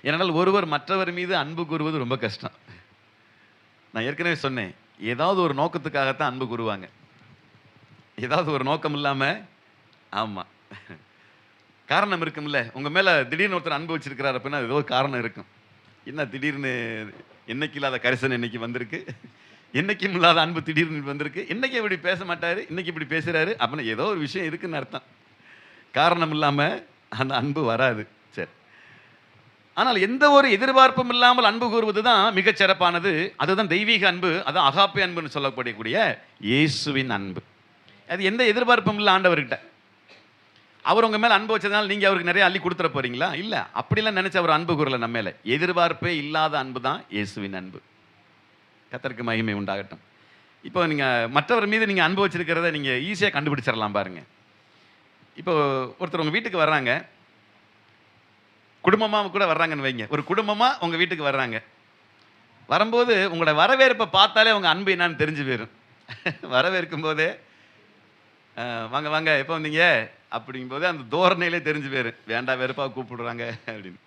ஏனென்றால் ஒருவர் மற்றவர் மீது அன்பு கூறுவது ரொம்ப கஷ்டம். நான் ஏற்கனவே சொன்னேன், ஏதாவது ஒரு நோக்கத்துக்காகத்தான் அன்பு கூறுவாங்க. ஏதாவது ஒரு நோக்கம் இல்லாமல். ஆமாம், காரணம் இருக்கும்ல. உங்கள் மேலே திடீர்னு ஒருத்தர் அன்பு வச்சிருக்கிறார் அப்படின்னா ஏதோ ஒரு காரணம் இருக்கும். என்ன திடீர்னு என்னைக்கு இல்லாத கரிசனை இன்னைக்கு வந்திருக்கு, என்னைக்கும் இல்லாத அன்பு திடீர்னு வந்திருக்கு, இன்னைக்கு இப்படி பேச மாட்டாரு, இன்னைக்கு இப்படி பேசுறாரு அப்படின்னா ஏதோ ஒரு விஷயம் இருக்குன்னு அர்த்தம். காரணம் இல்லாமல் அந்த அன்பு வராது. சரி, ஆனால் எந்த ஒரு எதிர்பார்ப்பும் இல்லாமல் அன்பு கூறுவது தான் மிகச் சிறப்பானது. அதுதான் தெய்வீக அன்பு. அதான் அகாப்பே அன்புன்னு சொல்லப்படக்கூடிய இயேசுவின் அன்பு. அது எந்த எதிர்பார்ப்பும் இல்லை ஆண்டவர்கிட்ட. அவர் உங்க மேல அன்பு வச்சதுனால நீங்க அவருக்கு நிறைய அள்ளி கொடுத்துட போறீங்களா? இல்ல, அப்படிலாம் நினைச்சு அவர் அன்பு கூறல நம்ம மேல. எதிர்பார்ப்பே இல்லாத அன்பு தான் இயேசுவின் அன்பு. கர்த்தருக்கு மகிமை உண்டாகட்டும். இப்போ நீங்க மற்றவர் மீது நீங்க அன்பு வச்சிருக்கிறத நீங்க ஈஸியா கண்டுபிடிச்சிடலாம் பாருங்க. இப்போ ஒருத்தர் உங்க வீட்டுக்கு வர்றாங்க, குடும்பமா கூட வர்றாங்கன்னு வைங்க. ஒரு குடும்பமா உங்க வீட்டுக்கு வர்றாங்க. வரும்போது உங்களோட வரவேற்பை பார்த்தாலே உங்க அன்பு என்னன்னு தெரிஞ்சு போயிடும். வரவேற்கும் போதே வாங்க வாங்க எப்போ வந்தீங்க அப்படிங்கும்போது அந்த தோரணையிலே தெரிஞ்சு போயிரு, வேண்டாம் வெறுப்பாக கூப்பிடுறாங்க அப்படின்னு.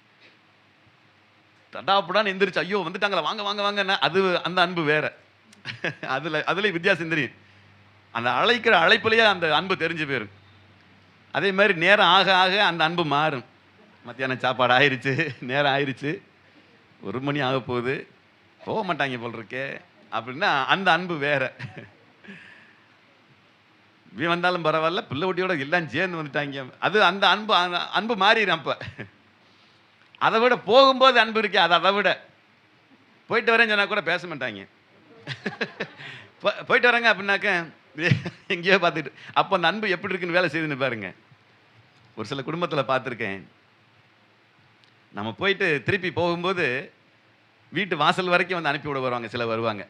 தடாப்புடான்னு எந்திரிச்சு, ஐயோ வந்துட்டாங்களா, வாங்க வாங்க வாங்கன்னா அது அந்த அன்பு வேற. அதுல வித்தியாசம் தெரியும். அந்த அழைக்கிற அழைப்புலயே அந்த அன்பு தெரிஞ்சு போயிரும். அதே மாதிரி நேரம் ஆக ஆக அந்த அன்பு மாறும். மத்தியானம் சாப்பாடு ஆயிடுச்சு, நேரம் ஆயிடுச்சு, 1 மணி ஆக போகுது, போக மாட்டாங்க போல் இருக்கே அப்படின்னா அந்த அன்பு வேற. வந்தாலும் பரவாயில்ல, பிள்ளை குட்டியோட எல்லாம் சேர்ந்து வந்துட்டாங்க, அது அந்த அன்பு அன்பு மாறிடும். அப்ப அதை விட போகும்போது அன்பு இருக்கே, அது அதை விட. போயிட்டு வரேன்னு சொன்னா கூட பேச மாட்டாங்க. போயிட்டு வரேங்க அப்படின்னாக்க எங்கேயோ பார்த்துட்டு, அப்போ அந்த அன்பு எப்படி இருக்குன்னு வேலை செய்யுதுன்னு பாருங்க. ஒரு சில குடும்பத்தில் பார்த்துருக்கேன், நம்ம போயிட்டு திருப்பி போகும்போது வீட்டு வாசல் வரைக்கும் வந்து அனுப்பி விட வருவாங்க. சில வருவாங்க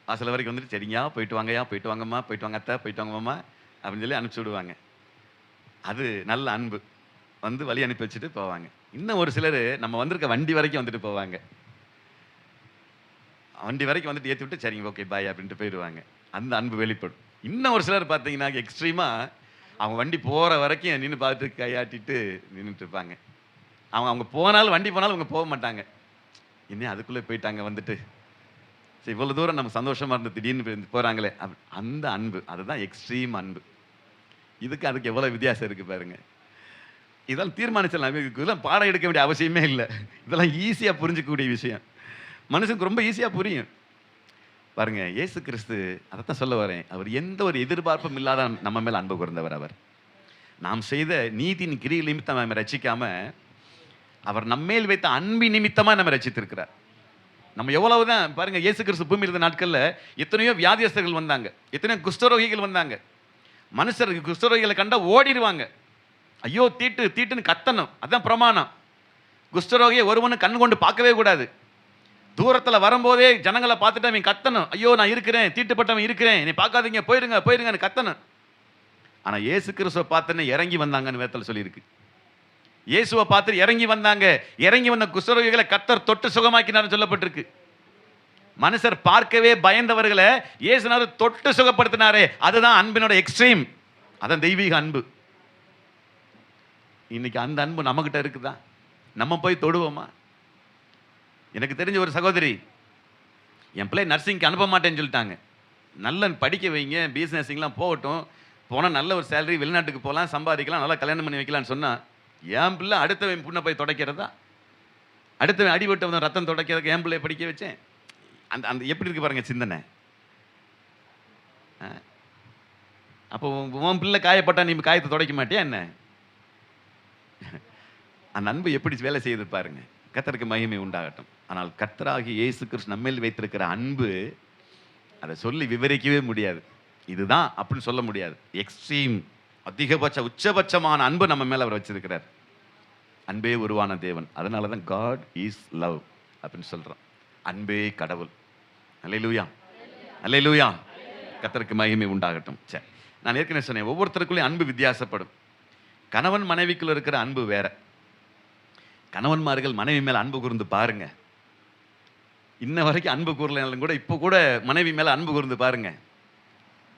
வாசல் வரைக்கும் வந்துட்டு, சரிங்கயா போயிட்டு வாங்கயா, போயிட்டு வாங்கம்மா, போயிட்டு வாங்க அத்தை, போயிட்டு வாங்க மாமா அப்படின்னு சொல்லி அனுப்பிச்சி விடுவாங்க. அது நல்ல அன்பு. வந்து வழி அனுப்பி வச்சுட்டு போவாங்க. இன்னும் ஒரு சிலர் நம்ம வந்திருக்க வண்டி வரைக்கும் வந்துட்டு போவாங்க. வண்டி வரைக்கும் வந்துட்டு ஏற்றி விட்டு, சரிங்க ஓகே பாய் அப்படின்ட்டு போயிடுவாங்க. அந்த அன்பு வெளிப்படும். இன்னும் ஒரு சிலர் பார்த்தீங்கன்னா எக்ஸ்ட்ரீமாக அவங்க வண்டி போகிற வரைக்கும் நின்று பார்த்துட்டு கையாட்டிட்டு நின்றுட்டு இருப்பாங்க. அவங்க போனாலும், வண்டி போனாலும் அவங்க போக மாட்டாங்க. இன்னும் அதுக்குள்ளே போயிட்டாங்க வந்துட்டு, சரி இவ்வளோ தூரம் நம்ம சந்தோஷமாக இருந்து திடீர்னு போகிறாங்களே, அந்த அன்பு, அதுதான் எக்ஸ்ட்ரீம் அன்பு. அதுக்கு எவ்வளோ வித்தியாசம் இருக்குது பாருங்க. இதெல்லாம் தீர்மானிச்சிடலாம். இதெல்லாம் பாடம் எடுக்க வேண்டிய அவசியமே இல்லை. இதெல்லாம் ஈஸியாக புரிஞ்சிக்கக்கூடிய விஷயம். மனுஷனுக்கு ரொம்ப ஈஸியாக புரியும் பாருங்க. இயேசு கிறிஸ்து, அதைத்தான் சொல்ல வரேன், அவர் எந்த ஒரு எதிர்பார்ப்பும் இல்லாத நம்ம மேல் அன்பு கூர்ந்தவர். அவர் நாம் செய்த நீதியின் கிரியை நிமித்தம் நம்ம ரசிக்காம, அவர் நம்மேல் வைத்த அன்பின் நிமித்தமாக நம்ம ரசித்திருக்கிறார். நம்ம எவ்வளவுதான் பாருங்க, இயேசு கிறிஸ்து பூமியில் இருந்த நாட்களில் எத்தனையோ வியாதியஸ்தர்கள் வந்தாங்க, எத்தனையோ குஷ்டரோகிகள் வந்தாங்க. மனுஷருக்கு குஷ்டரோகிகளை கண்டா ஓடிடுவாங்க. ஐயோ தீட்டு தீட்டுன்னு கத்தணும், அதான் பிரமாணம். குஷ்டரோகியை ஒருவனு கண் கொண்டு பார்க்கவே கூடாது. தூரத்தில் வரும்போதே ஜனங்களை பார்த்துட்டு அவன் கத்தணும், ஐயோ நான் இருக்கிறேன், தீட்டுப்பட்டவன் இருக்கிறேன், நீ பார்க்காதீங்க, போயிருங்க போயிருங்கன்னு கத்தணும். ஆனால் இயேசு கிறிஸ்துவை பார்த்துன்னு இறங்கி வந்தாங்கன்னு வேதத்தில் சொல்லியிருக்கு. இயேசுவை பார்த்துட்டு இறங்கி வந்தாங்க. இறங்கி வந்த குஷ்டரோகிகளை கர்த்தர் தொட்டு சுகமாக்கினார்னு சொல்லப்பட்டிருக்கு. மனுஷர் பார்க்கவே பயந்தவர்களை இயேசுநாதர் தொட்டு சுகப்படுத்தினாரே, அதுதான் அன்பினோட எக்ஸ்ட்ரீம், அதான் தெய்வீக அன்பு. இன்னைக்கு அந்த அன்பு நம்மகிட்ட இருக்குதா? நம்ம போய் தொடுவோமா? எனக்கு தெரிஞ்ச ஒரு சகோதரி, என் பிள்ளை நர்சிங்க்கு அனுப்ப மாட்டேன்னு சொல்லிட்டாங்க. நல்ல படிக்க வைங்க, பிஎஸ்சி நர்சிங்லாம் போகட்டும், போனால் நல்ல ஒரு சேலரி, வெளிநாட்டுக்கு போகலாம், சம்பாதிக்கலாம், நல்லா கல்யாணம் பண்ணி வைக்கலான்னு சொன்னால், என் பிள்ளை அடுத்தவன் புண்ணை போய் துடைக்கிறதா? அடுத்தவன் அடிபட்டு வந்து ரத்தம் துடைக்கிறதுக்கு என் பிள்ளைய படிக்க வச்சேன். அந்த அந்த எப்படி இருக்கு பாருங்க சிந்தனை. அப்போ உன் பிள்ளை காயப்பட்டா நீ காயத்தை துடைக்க மாட்டியா என்ன? அந்த அன்பு எப்படி வேலை செய்யுது பாருங்க. கர்த்தருக்கு மகிமை உண்டாகட்டும். ஆனால் கர்த்தராகிய இயேசு கிறிஸ்து நம்மேல் வைத்திருக்கிற அன்பு, அதை சொல்லி விவரிக்கவே முடியாது. இதுதான் அப்படின்னு சொல்ல முடியாது. எக்ஸ்ட்ரீம், அதிகபட்ச உச்சபட்சமான அன்பு நம்ம மேல அவர் வச்சிருக்கிறார். அன்பே உருவான தேவன். அதனால தான் காட் இஸ் லவ் அப்படின்னு சொல்றோம். அன்பே கடவுள். அல்லேலூயா, அல்லேலூயா. கர்த்தருக்கு மகிமை உண்டாகட்டும். சரி, நான் ஏற்கனவே சொன்னேன், ஒவ்வொருத்தருக்குள்ளேயும் அன்பு வித்தியாசப்படும். கணவன் மனைவிக்குள்ள இருக்கிற அன்பு வேற. கணவன்மார்கள் மனைவி மேல அன்பு கூர்ந்து பாருங்க. இன்ன வரைக்கும் அன்பு கூறலைனாலும் கூட இப்போ கூட மனைவி மேல அன்பு கூர்ந்து பாருங்க.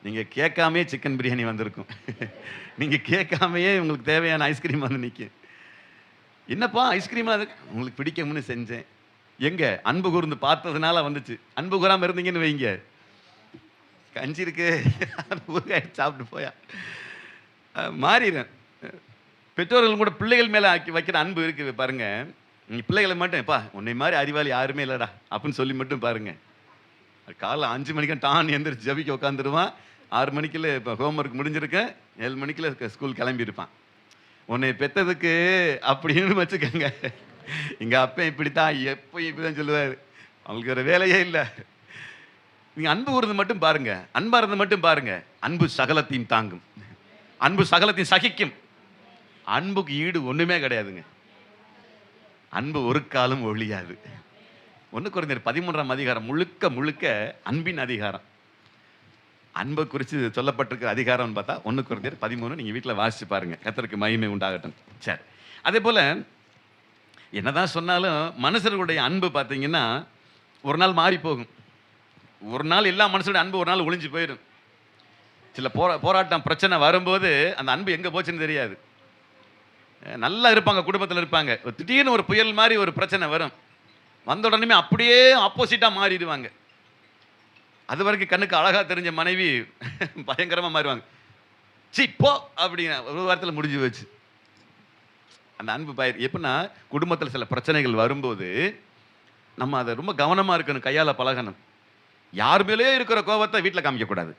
நீங்க கேட்காமே சிக்கன் பிரியாணி வந்திருக்கும். நீங்க கேட்காமையே உங்களுக்கு தேவையான ஐஸ்கிரீம் வந்து நிற்கும். என்னப்பா ஐஸ்கிரீமா? அது உங்களுக்கு பிடிக்கும்னு செஞ்சேன். எங்க அன்பு கூர்ந்து பார்த்ததுனால வந்துச்சு. அன்பு கூறாம இருந்தீங்கன்னு வைங்க, கஞ்சி இருக்கு சாப்பிட்டு போயா மாறிடும். பெற்றோர்கள் கூட பிள்ளைகள் மேலே வைக்கிற அன்பு இருக்குது பாருங்க. நீங்கள் பிள்ளைகளை மட்டும், எப்பா உன்னை மாதிரி அறிவாளி யாருமே இல்லைடா அப்படின்னு சொல்லி மட்டும் பாருங்க. காலைல 5 மணிக்கு டான் எந்திரிச்சு ஜபிக்க உட்காந்துருவான். 6 மணிக்குள்ள இப்போ ஹோம்ஒர்க் முடிஞ்சிருக்கேன், 7 மணிக்குள்ள ஸ்கூல் கிளம்பியிருப்பான். உன்னை பெற்றதுக்கு அப்படின்னு வச்சுக்கோங்க. எங்கள் அப்பா இப்படித்தான், எப்போ இப்படிதான் சொல்லுவார். அவங்களுக்கு ஒரு வேலையே இல்லை. நீங்கள் அன்பு கூர்ந்து மட்டும் பாருங்க, அன்பா இருந்து மட்டும் பாருங்க. அன்பு சகலத்தையும் தாங்கும், அன்பு சகலத்தையும் சகிக்கும். அன்புக்கு ஈடு ஒண்ணுமே கிடையாதுங்க. அன்பு ஒரு காலம் ஒழியாது. 1 கொரிந்தியர் 13ஆம் அதிகாரம் முழுக்க முழுக்க அன்பின் அதிகாரம். அன்பை குறித்து சொல்லப்பட்டிருக்கிற அதிகாரம்னு பார்த்தா 1 கொரிந்தியர் 13. நீங்கள் வீட்டில் வாசிச்சு பாருங்க. கர்த்தருக்கு மகிமை உண்டாகட்டும். சரி, அதே போல் என்னதான் சொன்னாலும் மனுஷர்களுடைய அன்பு பார்த்தீங்கன்னா ஒரு நாள் மாறி போகும். ஒரு நாள் எல்லா மனுஷனுடைய அன்பு ஒரு நாள் ஒளிஞ்சு போயிடும். சில போராட்டம் பிரச்சனை வரும்போது அந்த அன்பு எங்கே போச்சுன்னு தெரியாது. நல்லா இருப்பாங்க, குடும்பத்தில் இருப்பாங்க, திடீர்னு ஒரு புயல் மாதிரி ஒரு பிரச்சனை வரும், வந்த உடனே அப்படியே ஆப்போசிட்டாக மாறிடுவாங்க. அது வரைக்கும் கண்ணுக்கு அழகாக தெரிஞ்ச மனைவி பயங்கரமாக மாறுவாங்க. சி போ அப்படிங்க ஒரு வாரத்தில் முடிஞ்சு போச்சு. அந்த அன்பு எப்படின்னா குடும்பத்தில் சில பிரச்சனைகள் வரும்போது நம்ம அதை ரொம்ப கவனமாக இருக்கணும், கையால் பழகணும். யார் மேலேயே இருக்கிற கோபத்தை வீட்டில் காமிக்கக்கூடாது.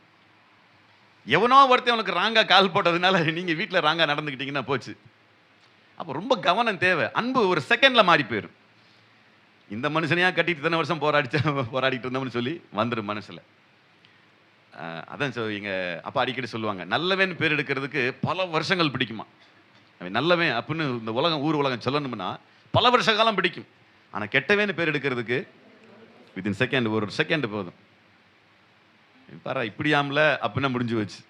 எவனோ ஒருத்தன் உனக்கு ராங்கா கால் போட்டதுனால நீங்கள் வீட்டில் ராங்கா நடந்துக்கிட்டீங்கன்னா போச்சு. அப்போ ரொம்ப கவனம் தேவை. அன்பு ஒரு செகண்டில் மாறி போயிடும். இந்த மனுஷனையாக கட்டிட்டு இத்தனை வருஷம் போராடிட்டு இருந்தோம்னு சொல்லி வந்துடும் மனசில். அதான் எங்கள் அப்பா அடிக்கடி சொல்லுவாங்க, நல்லவன் பேர் எடுக்கிறதுக்கு பல வருஷங்கள் பிடிக்குமா. அவன் நல்லவன் அப்படின்னு இந்த உலகம் ஊர் உலகம் சொல்லணும்னா பல வருஷ காலம் பிடிக்கும். ஆனால் கெட்டவேன்னு பேர் எடுக்கிறதுக்கு வித்தின் செகண்ட், ஒரு செகண்ட் போதும். பாரு இப்படியாமல அப்படின்னா முடிஞ்சு வச்சு.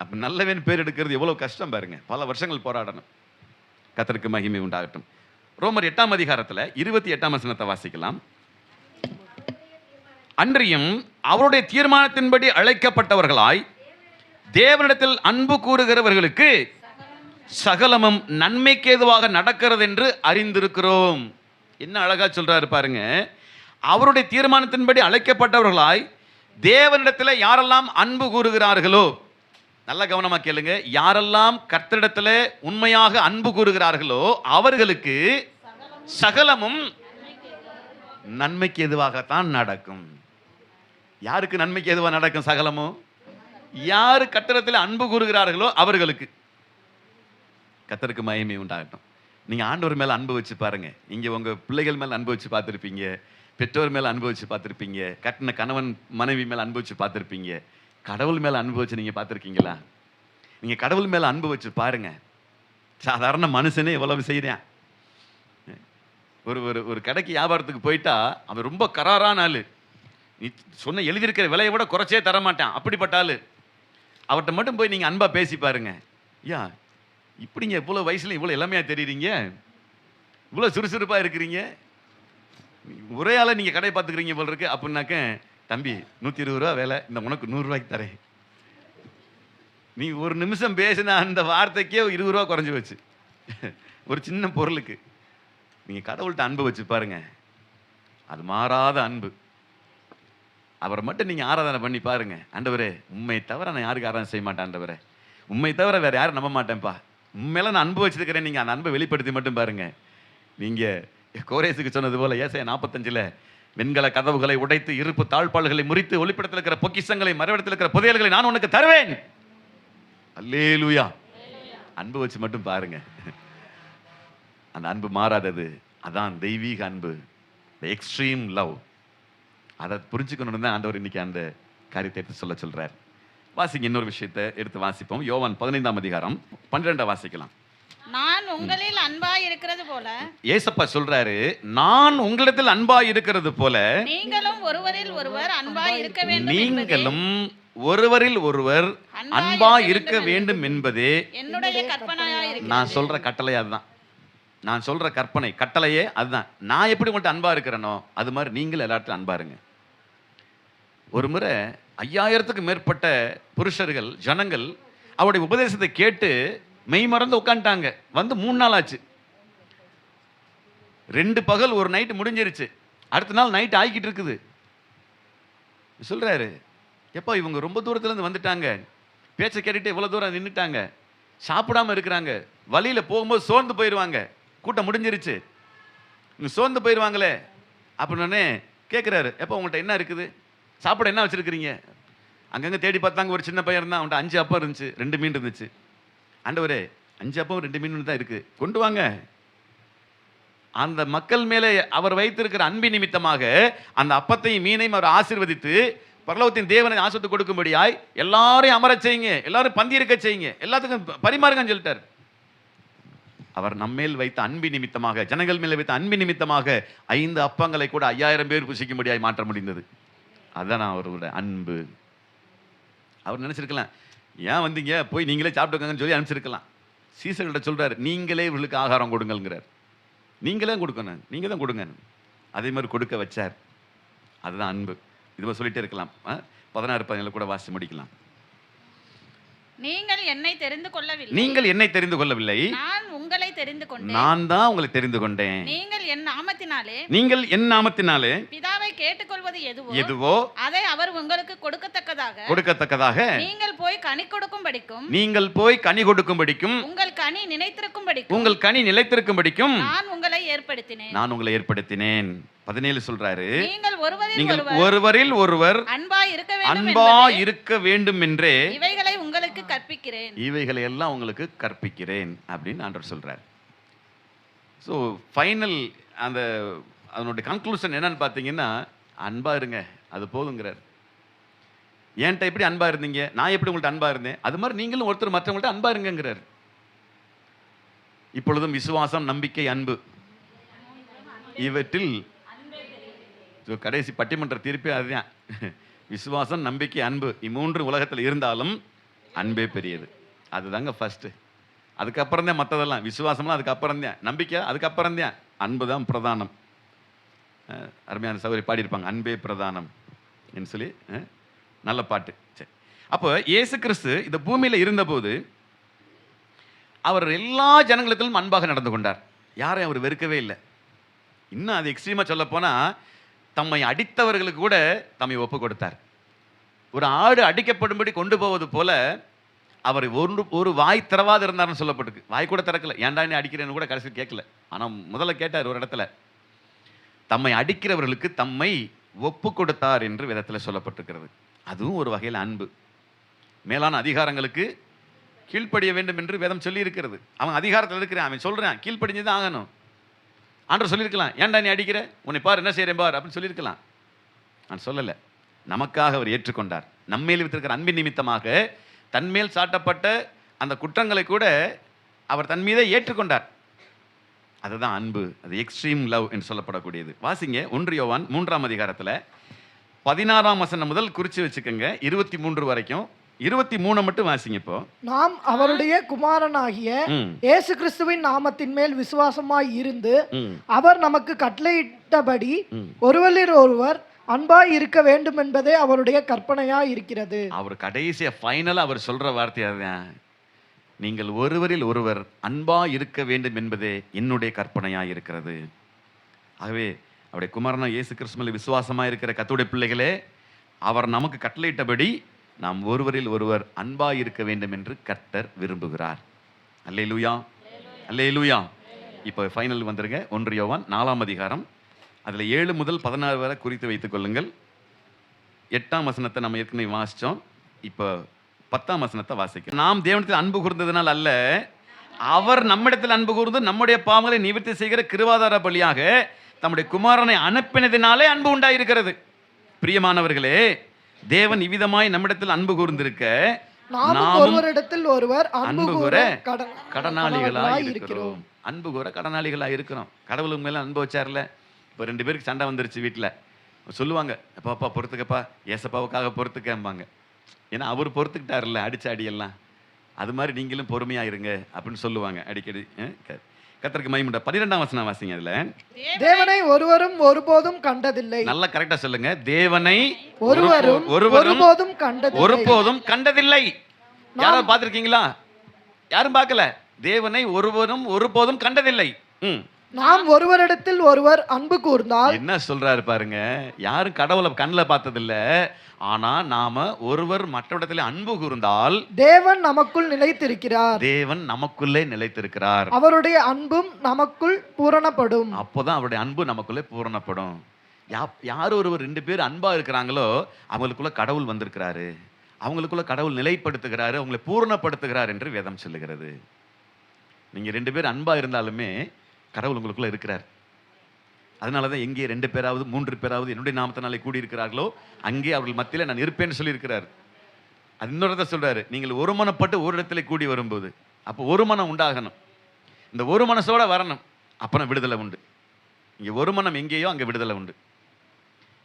அப்போ நல்லவேன்னு பேர் எடுக்கிறது எவ்வளோ கஷ்டம் பாருங்க, பல வருஷங்கள் போராடணும். கர்த்தருக்கு மகிமை உண்டாகட்டும். ரோமர் 8ஆம் அதிகாரத்தில் 28ஆம் வசனத்தை வாசிக்கலாம். அன்றியும் அவருடைய தீர்மானத்தின்படி அழைக்கப்பட்டவர்களாய் தேவனிடத்தில் அன்பு கூறுகிறவர்களுக்கு சகலமும் நன்மைக்கு ஏதுவாக நடக்கிறது என்று அறிந்திருக்கிறோம். என்ன அழகா சொல்றாரு பாருங்க. அவருடைய தீர்மானத்தின்படி அழைக்கப்பட்டவர்களாய் தேவனிடத்தில் யாரெல்லாம் அன்பு கூறுகிறார்களோ, நல்ல கவனமா கேளுங்க, யாரெல்லாம் கர்த்தரிடத்தில் உண்மையாக அன்பு கூறுகிறார்களோ அவர்களுக்கு சகலமும் நன்மைக்கு எதுவாகத்தான் நடக்கும். யாருக்கு நன்மைக்கு எதுவாக நடக்கும்? சகலமும் யாரு கர்த்தரிடத்தில் அன்பு கூறுகிறார்களோ அவர்களுக்கு. கர்த்தருக்கு மகிமை உண்டாகட்டும். நீங்க ஆண்டவர் மேல அன்பு வச்சு பாருங்க. இங்க உங்க பிள்ளைகள் மேல அன்பு வச்சு பார்த்துருப்பீங்க, பெற்றோர் மேல அன்பு வச்சு பார்த்துருப்பீங்க, கட்டின கணவன் மனைவி மேல அன்பு வச்சு பார்த்துருப்பீங்க. கடவுள் மேல அன்பு வச்சு நீங்க பார்த்துருக்கீங்களா? நீங்க கடவுள் மேல அன்பு வச்சு பாருங்க. சாதாரண மனுஷனே எவ்வளவு செய்யறான். ஒரு ஒரு ஒரு கடைக்கு வியாபாரத்துக்கு போயிட்டா அவன் ரொம்ப கராரான ஆளு. நீ சொன்ன எழுதியிருக்கிற விலையை விட குறைச்சே தர மாட்டான், அப்படிப்பட்ட ஆளு. அவர்கிட்ட மட்டும் போய் நீங்க அன்பா பேசி பாருங்க. ஐயா இப்படிங்க இவ்வளோ வயசுல இவ்வளோ எல்லாமே தெரியுறீங்க, இவ்வளோ சுறுசுறுப்பா இருக்கிறீங்க, ஒரே ஆளை நீங்க கடையை பார்த்துக்கிறீங்க போல இருக்கு அப்படின்னாக்க, தம்பி 120 ரூபா வேலை, இந்த உனக்கு 100 ரூபாய்க்கு தரேன். நீ ஒரு நிமிஷம் பேசின அந்த வார்த்தைக்கே 20 ரூபா குறைஞ்சி வச்சு ஒரு சின்ன பொருளுக்கு. நீங்க கடவுள்கிட்ட அன்பு வச்சு பாருங்க, அது மாறாத அன்பு. அவரை மட்டும் நீங்க ஆராதனை பண்ணி பாருங்க. ஆண்டவரே உண்மை தவிர நான் யாருக்கு ஆராதனை செய்ய மாட்டேன், ஆண்டவரே உண்மை தவிர வேற யாரும் நம்ப மாட்டேன்ப்பா, உண்மையில நான் அன்பு வச்சிருக்கிறேன். நீங்க அந்த அன்பை வெளிப்படுத்தி மட்டும் பாருங்க. நீங்க கோரேசுக்கு சொன்னது போல ஏசாயா 45ல் வெண்கல கதவுகளை உடைத்து இருப்பு தாழ்பாள்களை முறித்து ஒளிப்படத்தில் இருக்கிற பொக்கிஷங்களை மறைவிடத்தில் இருக்கிற புதையல்களை நான் உனக்கு தருவேன். அல்லேலூயா. அன்பு வச்சு மட்டும் பாருங்க. அந்த அன்பு மாறாதது. அதான் தெய்வீக அன்பு, எக்ஸ்ட்ரீம் லவ். அதை புரிஞ்சுக்கணும்னு தான் ஆண்டவர் இன்னைக்கு அந்த காரியத்தை எடுத்து சொல்றார். வாசிங்க, இன்னொரு விஷயத்தை எடுத்து வாசிப்போம். யோவான் 15ஆம் அதிகாரம் 12 வாசிக்கலாம். நான் உங்களில் அன்பாய் இருக்கிறது போல, ஏசப்பா சொல்றாரு, நான் உங்களிடத்தில் அன்பாய் இருக்கிறது போல நீங்களும் ஒருவரில் ஒருவர் அன்பாய் இருக்க வேண்டும், நீங்களும் ஒருவரில் ஒருவர் அன்பாய் இருக்க வேண்டும் என்பதே என்னுடைய கற்பனையாய் இருக்கிறது. நான் சொல்ற கட்டளை அதுதான். நான் சொல்ற கற்பனை கட்டளையே அதுதான். நான் எப்படி மட்டும் அன்பா இருக்கிறேனோ அது மாதிரி நீங்களும் எல்லாத்தையும் அன்பா இருங்க. ஒரு முறை 5000த்துக்கு மேற்பட்ட புருஷர்கள் ஜனங்கள் அவருடைய உபதேசத்தை கேட்டு மெய் மறந்து உட்காந்துட்டாங்க. வந்து 3 நாள் ஆச்சு. 2 பகல் ஒரு நைட்டு முடிஞ்சிருச்சு. அடுத்த நாள் நைட் ஆகிக்கிட்டு இருக்குது. சொல்றாரு, எப்பா இவங்க ரொம்ப தூரத்துலேருந்து வந்துட்டாங்க, பேச்சை கேட்டுட்டு இவ்வளோ தூரம் நின்றுட்டாங்க, சாப்பிடாம இருக்கிறாங்க, வழியில் போகும்போது சோர்ந்து போயிடுவாங்க, கூட்டம் முடிஞ்சிருச்சு, சோர்ந்து போயிடுவாங்களே அப்படின்னே கேட்குறாரு, எப்போ உங்கள்கிட்ட என்ன இருக்குது, சாப்பிட என்ன வச்சுருக்கிறீங்க? அங்கங்கே தேடி பார்த்தாங்க. ஒரு சின்ன பையன் இருந்தான், அவன்கிட்ட 5 அப்பம் இருந்துச்சு, 2 மீன் இருந்துச்சு. ஆண்டவரே 5 அப்பம் 2 மீன் தான் இருக்குது, கொண்டு வாங்க. அந்த மக்கள் மேலே அவர் வைத்திருக்கிற அன்பின் நிமித்தமாக அந்த அப்பத்தையும் மீனையும் அவர் ஆசீர்வதித்து பரலோகத்தின் தேவனை ஆசீர்வாதத்தை கொடுக்கும்படியாய் எல்லாரையும் அமரச் செய்யுங்க, எல்லாரும் பந்தி இருக்க செய்யுங்க, எல்லாத்துக்கும் பரிமாறுங்கன்னு சொல்லிட்டார். அவர் நம்மேல் வைத்த அன்பின் நிமித்தமாக, ஜனங்கள் மேலே வைத்த அன்பின் நிமித்தமாக 5 அப்பங்களை கூட 5000 பேர் புசிக்கும்படியாய் மாற்ற முடிந்தது. அதுதான் அவரோட அன்பு. அவர் நினைச்சிருக்கலாம், ஏன் வந்தீங்க, போய் நீங்களே சாப்பிட்டுக்கங்கன்னு சொல்லி அனுப்பிச்சிருக்கலாம். சீசர்கள்ட்ட சொல்றாரு, நீங்களே இவர்களுக்கு ஆகாரம் கொடுங்கள்ங்கிறார். நீங்களே கொடுக்கணும், நீங்க தான் கொடுங்க. அதே மாதிரி கொடுக்க வச்சார். அதுதான் அன்பு. இது சொல்லிட்டே இருக்கலாம். 16 பதினேழு கூட வாசி முடிக்கலாம். நீங்கள் என்னை தெரிந்து கொள்ளவில்லை, நீங்கள் என்னை தெரிந்து கொள்ளவில்லை, நான் உங்களை தெரிந்து கொண்டேன். நான் தான் உங்களை தெரிந்து கொண்டேன். நீங்கள் என் நாமத்தினாலே நீங்கள் என் நாமத்தினாலே பிதாவை கேட்டுக்கொள்வது எதுவோ அதை அவர் உங்களுக்கு கொடுக்கத்தக்கதாக நீங்கள் போய் கனி கொடுக்கும்படிக்கும் நீங்கள் போய் கனி கொடுக்கும்படிக்கும் உங்கள் கனி நிலைத்திருக்கும்படிக்கும் உங்கள் கனி நிலைத்திருக்கும்படிக்கும் நான் உங்களை ஏற்படுத்தினேன். 17 சொல்றாரு, நீங்கள் நீங்கள் ஒருவரில் ஒருவர் அன்பா இருக்க வேண்டும் என்றே இவைகளை உங்களுக்கு கற்பிக்கிறேன், இவைகளை எல்லாம் உங்களுக்கு கற்பிக்கிறேன் அப்படின்னு ஆண்டவர் சொல்றார். ஸோ ஃபைனல் அந்த அதனுடைய கன்க்ளூஷன் என்னன்னு பார்த்தீங்கன்னா, அன்பா இருங்க, அது போதுங்கிறார். என்கிட்ட எப்படி அன்பா இருந்தீங்க, நான் எப்படி உங்கள்கிட்ட அன்பா இருந்தேன், அது மாதிரி நீங்களும் ஒருத்தர் மற்றவங்கள்ட்ட அன்பா இருங்கிறார். இப்பொழுதும் விசுவாசம், நம்பிக்கை, அன்பு இவற்றில் கடைசி பட்டிமன்ற தீர்ப்பே அதுதான். விசுவாசம், நம்பிக்கை, அன்பு இம்மூன்று உலகத்தில் இருந்தாலும் அன்பே பெரியது. அதுதாங்க ஃபர்ஸ்ட். அதுக்கப்புறம் தான் மற்றதெல்லாம். விசுவாசம்லாம் அதுக்கப்புறம் தான், நம்பிக்கை அதுக்கப்புறம் தான், அன்பு தான் பிரதானம். அருமையான சகோதரி பாடியிருப்பாங்க, அன்பே பிரதானம் என்று சொல்லி, நல்ல பாட்டு. சரி, அப்போ இயேசு கிறிஸ்து இந்த பூமியில் இருந்தபோது அவர் எல்லா ஜனங்களிடத்திலும் அன்பாக நடந்து கொண்டார். யாரையும் அவர் வெறுக்கவே இல்லை. இன்னும் அது எக்ஸ்ட்ரீமாக சொல்ல போனால், தம்மை அடித்தவர்களுக்கு கூட தம்மை ஒப்பு கொடுத்தார். ஒரு ஆடு அடிக்கப்படும்படி கொண்டு போவது போல அவர் ஒரு வாய் திறவாது இருந்தார்னு சொல்லப்பட்டிருக்கு. வாய் கூட திறக்கல, ஏன்டா நீ அடிக்கிறேன்னு கூட கடைசி கேட்கல. ஆனால் முதல்ல கேட்டார் ஒரு இடத்துல, தம்மை அடிக்கிறவர்களுக்கு தம்மை ஒப்பு கொடுத்தார் என்று வேதத்தில் சொல்லப்பட்டிருக்கிறது. அதுவும் ஒரு வகையில் அன்பு. மேலான அதிகாரங்களுக்கு கீழ்ப்படிய வேண்டும் என்று வேதம் சொல்லி இருக்கிறது. அவன் அதிகாரத்தில் இருக்கிறான், அவன் சொல்றான், கீழ்ப்படிஞ்சு தான் ஆகணும். ஆண்டவர் சொல்லியிருக்கலாம், ஏன்டா நீ அடிக்கிற, உன்னை பார் என்ன செய்கிறேன் பார் அப்படின்னு சொல்லியிருக்கலாம். நான் சொல்லலை. நமக்காக அவர் ஏற்றுக்கொண்டார். நம்மேல் வைத்திருக்கிற அன்பின் நிமித்தமாக தன்மேல் சாட்டப்பட்ட அந்த குற்றங்களை கூட அவர் தன் மீதே ஏற்றுக்கொண்டார். அதுதான் அன்பு. அது எக்ஸ்ட்ரீம் லவ் என்று சொல்லப்படக்கூடியது. வாசிங்க 1 யோவான் 3ஆம் அதிகாரத்தில் 16ஆம் வசனம் முதல் குறித்து வச்சுக்கோங்க, 23 வரைக்கும். 23 மட்டும் வாசிங்க. இப்போ நாம் அவருடைய குமாரனாகிய இயேசு கிறிஸ்துவின் நாமத்தின் மேல் விசுவாசமாய் இருந்து அவர் நமக்கு கட்டளையிட்டபடி ஒருவரில் ஒருவர் அன்பாய் இருக்க வேண்டும் என்பதே அவருடைய கற்பனையாய் இருக்கிறது. அவர் கடைசியா ஃபைனலா அவர் சொல்ற வார்த்தை அதுதான். நீங்கள் ஒருவரில் ஒருவர் அன்பாய் இருக்க வேண்டும் என்பதே என்னுடைய கற்பனையாய் இருக்கிறது. ஆகவே அவருடைய குமாரனா இயேசு கிறிஸ்துவில் விசுவாசமாக இருக்கிற கர்த்தருடைய பிள்ளைகளே, அவர் நமக்கு கட்டளையிட்டபடி நாம் ஒருவரில் ஒருவர் அன்பாய் இருக்க வேண்டும் என்று கர்த்தர் விரும்புகிறார். அல்லேலூயா, அல்லேலூயா. இப்போ ஃபைனல் வந்துருங்க. 1 யோவான் 4ஆம் அதிகாரம், அதில் 7 முதல் 16 வரை குறித்து வைத்துக் கொள்ளுங்கள். 8ஆம் வசனத்தை நம்ம ஏற்கனவே வாசித்தோம். இப்போ 10ஆம் வசனத்தை வாசிக்க. நாம் தேவனிடத்தில் அன்பு கூர்ந்ததினால் அல்ல, அவர் நம்மிடத்தில் அன்பு கூர்ந்து நம்முடைய பாவங்களை நிவர்த்தி செய்கிற கிருபாதார பலியாக தம்முடைய குமாரனை அனுப்பினதினாலே அன்பு உண்டாயிருக்கிறது. பிரியமானவர்களே, தேவன் இவ்விதமாய் நம்மிடத்தில் அன்பு கூர்ந்திருக்க நாம் ஒருவரிடத்தில் ஒருவர் அன்பு கூற கடனாளிகளாய் இருக்கிறோம். அன்பு கூற கடனாளிகளாக இருக்கிறோம். கடவுளுக்கு மேலே அன்பு வச்சார்ல. இப்போ 2 பேருக்கு சண்டை வந்துருச்சு வீட்டில், சொல்லுவாங்க, அப்பா பொறுத்துக்கப்பா, ஏசப்பாவுக்காக பொறுத்துக்கம்பாங்க. ஏன்னா அவர் பொறுத்துக்கிட்டார்ல அடிச்ச அடியெல்லாம். அது மாதிரி நீங்களும் பொறுமையாக இருங்க அப்படின்னு சொல்லுவாங்க அடிக்கடி. கர்த்தருக்கு மகிமை. 12ஆம் வசனம் வாசிங்க. அதுல தேவனை ஒருவரும் ஒருபோதும் கண்டதில்லை. நல்லா கரெக்டா சொல்லுங்க. தேவனை ஒருவரும் ஒருபோதும் கண்டதில்லை. யாராவது பார்த்திருக்கீங்களா? யாரும் பார்க்கல. தேவனை ஒருவரும் ஒருபோதும் கண்டதில்லை. நாம் ஒருவரிடத்தில் ஒருவர் அன்பு கூர்ந்தால், என்ன சொல்றாரு பாருங்க, யாரும் கடவுளை கண்ணில் பார்த்ததில்ல, ஆனா நாம ஒருவர் மற்றவரிடத்தில் அன்பு கூர்ந்தால் தேவன் நமக்குள் நிலைத்திருக்கிறார். தேவன் நமக்குள்ளே நிலைத்திருக்கிறார். அவருடைய அன்பும் நமக்குள் பூரணப்படும். அப்போதான் அவருடைய அன்பு நமக்குள்ளே பூரணப்படும். யார் ஒருவர் 2 பேர் அன்பா இருக்கிறாங்களோ அவங்களுக்குள்ள கடவுள் வந்திருக்கிறாரு, அவங்களுக்குள்ள கடவுள் நிலைப்படுத்துகிறாரு, அவங்களை பூரணப்படுத்துகிறார் என்று வேதம் சொல்லுகிறது. நீங்க 2 பேர் அன்பா இருந்தாலுமே கடவுள் உங்களுக்குள்ள இருக்கிறார். அதனாலதான் எங்கே 2 பேராவது 3 பேராவது என்னுடைய நாமத்தினாலே கூடி இருக்கிறார்களோ அங்கே அவர்கள் மத்தியில் நான் இருப்பேன்னு சொல்லி இருக்கிறார். அது இன்னொரு சொல்றாரு, நீங்கள் ஒருமனப்பட்டு ஒரு இடத்துல கூடி வரும்போது, அப்போ ஒரு மனம் உண்டாகணும். இந்த ஒரு மனசோட வரணும், அப்போ விடுதலை உண்டு. இங்கே ஒரு மனம் எங்கேயோ அங்கே விடுதலை உண்டு.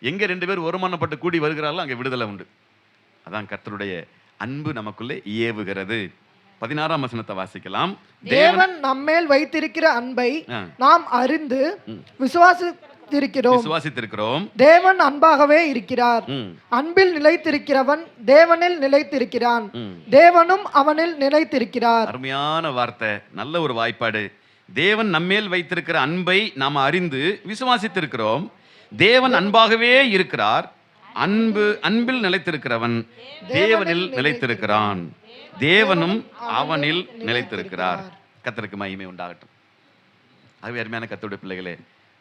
எங்கே 2 பேர் ஒருமனப்பட்டு கூடி வருகிறார்களோ அங்கே விடுதலை உண்டு. அதான் கர்த்தருடைய அன்பு நமக்குள்ளே ஏவுகிறது. 16ஆம் வசனத்தை வாசிக்கலாம். தேவன் நம்மேல் வைத்திருக்கிற அன்பை நாம் அறிந்து விசுவாசித்திருக்கிறோம். தேவன் அன்பாகவே இருக்கிறார். அன்பில் நிலைத்திருக்கிறவன் தேவனில் நிலைத்திருக்கிறான், தேவனும் அவனில் நிலைத்திருக்கிறார். அருமையான வார்த்தை, நல்ல ஒரு வாய்ப்பாடு. தேவன் நம்மேல் வைத்திருக்கிற அன்பை நாம் அறிந்து விசுவாசித்திருக்கிறோம். தேவன் அன்பாகவே இருக்கிறார். அன்பில் நிலைத்திருக்கிறவன் தேவனில் நிலைத்திருக்கிறான், தேவனும் அவனில் நிலைத்திருக்கிறார். கர்த்தருக்கு மகிமை உண்டாகட்டும். ஆகவே அருமையான கர்த்தருடைய பிள்ளைகளே,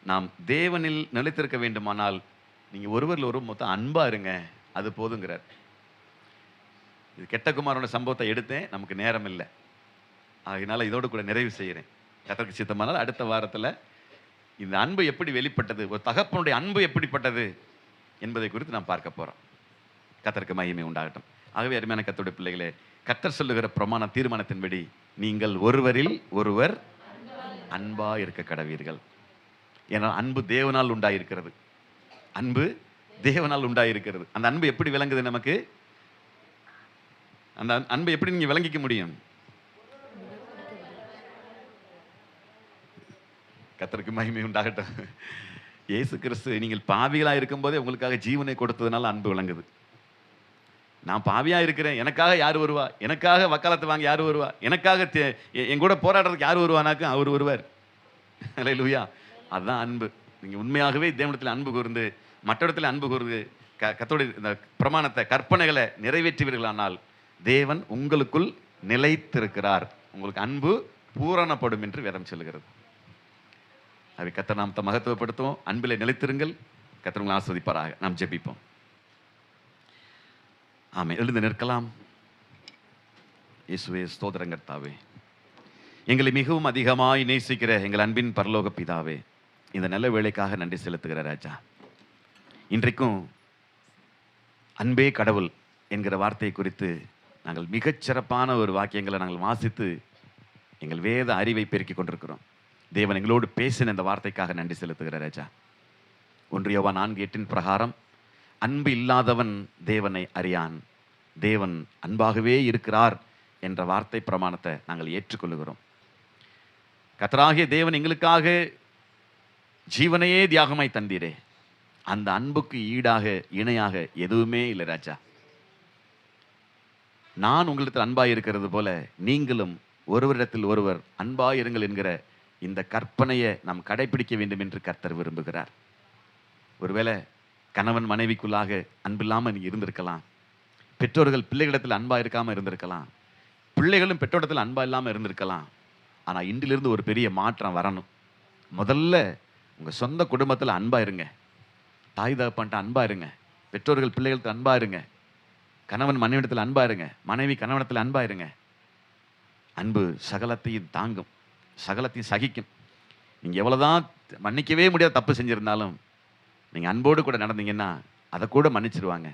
நாம் தேவனில் நிலைத்திருக்க வேண்டுமானால் நீங்க ஒருவரில் ஒரு மொத்தம் அன்பா இருங்க, அது போதுங்கிறார். இது கெட்ட குமாரனோட சம்பவத்தை எடுத்தேன், நமக்கு நேரம் இல்லை, அதனால இதோடு கூட நிறைவு செய்கிறேன். கர்த்தருக்கு சித்தமானால் அடுத்த வாரத்தில் இந்த அன்பு எப்படி வெளிப்பட்டது, ஒரு தகப்பனுடைய அன்பு எப்படிப்பட்டது என்பதை குறித்து நாம் பார்க்க போகிறோம். கர்த்தருக்கு மகிமை உண்டாகட்டும். ஆகவே அருமையான கர்த்தருடைய பிள்ளைகளே, கர்த்தர் சொல்லுகிற பிரமாண தீர்மானத்தின்படி நீங்கள் ஒருவரில் ஒருவர் அன்பா இருக்க கடவீர்கள். ஏன்னா அன்பு தேவனால் உண்டாயிருக்கிறது. அன்பு தேவனால் உண்டாயிருக்கிறது. அந்த அன்பு எப்படி விளங்குது நமக்கு? அந்த அன்பை எப்படி நீங்க விளங்கிக்க முடியும்? கர்த்தருக்கு மகிமை உண்டாகட்டும். இயேசு கிறிஸ்து நீங்கள் பாவிகளாக இருக்கும்போதே உங்களுக்காக ஜீவனை கொடுத்ததுனால அன்பு விளங்குது. நான் பாவியா இருக்கிறேன், எனக்காக யார் வருவா, எனக்காக வக்காலத்து வாங்க யார் வருவா, எனக்காக என் கூட போராடுறதுக்கு யார் வருவானாக்க அவர் வருவார். அல்லேலூயா. அதுதான் அன்பு. நீங்கள் உண்மையாகவே தேவனிடத்தில் அன்பு கூர்ந்து மற்ற இடத்துல அன்பு கூர்ந்து கர்த்தருடைய இந்த பிரமாணத்தை கற்பனைகளை நிறைவேற்றுவீர்களானால் தேவன் உங்களுக்குள் நிலைத்திருக்கிறார், உங்களுக்கு அன்பு பூரணப்படும் என்று வேதம் சொல்லுகிறது. அவை கர்த்தர் நாமத்தை மகத்துவப்படுத்துவோம். அன்பிலே நிலைத்திருங்கள். கர்த்தர் உங்களை ஆஸ்வதிப்பாராக. நாம் ஜெபிப்போம். ஆமென். எழுந்து நிற்கலாம். இயேசுவே ஸ்தோத்திரம் கர்த்தாவே, எங்களை மிகவும் அதிகமாய் நேசிக்கிற எங்கள் அன்பின் பரலோக பிதாவே, இந்த நல்ல வேளைக்காக நன்றி செலுத்துகிற ராஜா. இன்றைக்கும் அன்பே கடவுள் என்கிற வார்த்தை குறித்து நாங்கள் மிகச்சிறப்பான ஒரு வாக்கியங்களை நாங்கள் வாசித்து எங்கள் வேத அறிவை பெருக்கிக் கொண்டிருக்கிறோம். தேவன் எங்களோடு பேசின இந்த வார்த்தைக்காக நன்றி செலுத்துகிற ராஜா. 1 யோவான் 4:8 பிரகாரம் அன்பு இல்லாதவன் தேவனை அறியான், தேவன் அன்பாகவே இருக்கிறார் என்ற வார்த்தை பிரமாணத்தை நாங்கள் ஏற்றுக்கொள்கிறோம். கர்த்தராகிய தேவன் எங்களுக்காக ஜீவனையே தியாகமாய் தந்தீரே, அந்த அன்புக்கு ஈடாக இணையாக எதுவுமே இல்லை ராஜா. நான் உங்களிடத்தில் அன்பாய் இருக்கிறது போல நீங்களும் ஒருவரிடத்தில் ஒருவர் அன்பாய் இருங்கள் என்கிற இந்த கற்பனையை நாம் கடைபிடிக்க வேண்டும் என்று கர்த்தர் விரும்புகிறார். ஒருவேளை கணவன் மனைவிக்குள்ளாக அன்பில்லாமல் நீ இருந்திருக்கலாம், பெற்றோர்கள் பிள்ளைகளிடத்தில் அன்பா இருக்காமல் இருந்திருக்கலாம், பிள்ளைகளும் பெற்றோரிடத்தில் அன்பா இல்லாமல் இருந்திருக்கலாம். ஆனால் இன்றிலிருந்து ஒரு பெரிய மாற்றம் வரணும். முதல்ல உங்கள் சொந்த குடும்பத்தில் அன்பா இருங்க, தாய் தகப்பன்ட்ட அன்பா இருங்க, பெற்றோர்கள் பிள்ளைகளுக்கு அன்பா இருங்க, கணவன் மனைவிடத்தில் அன்பா இருங்க, மனைவி கணவனத்தில் அன்பா இருங்க. அன்பு சகலத்தையும் தாங்கும், சகலத்தையும் சகிக்கும். நீங்கள் எவ்வளோதான் மன்னிக்கவே முடியாத தப்பு செஞ்சுருந்தாலும் நீங்கள் அன்போடு கூட நடந்தீங்கன்னா அதை கூட மன்னிச்சிருவாங்க.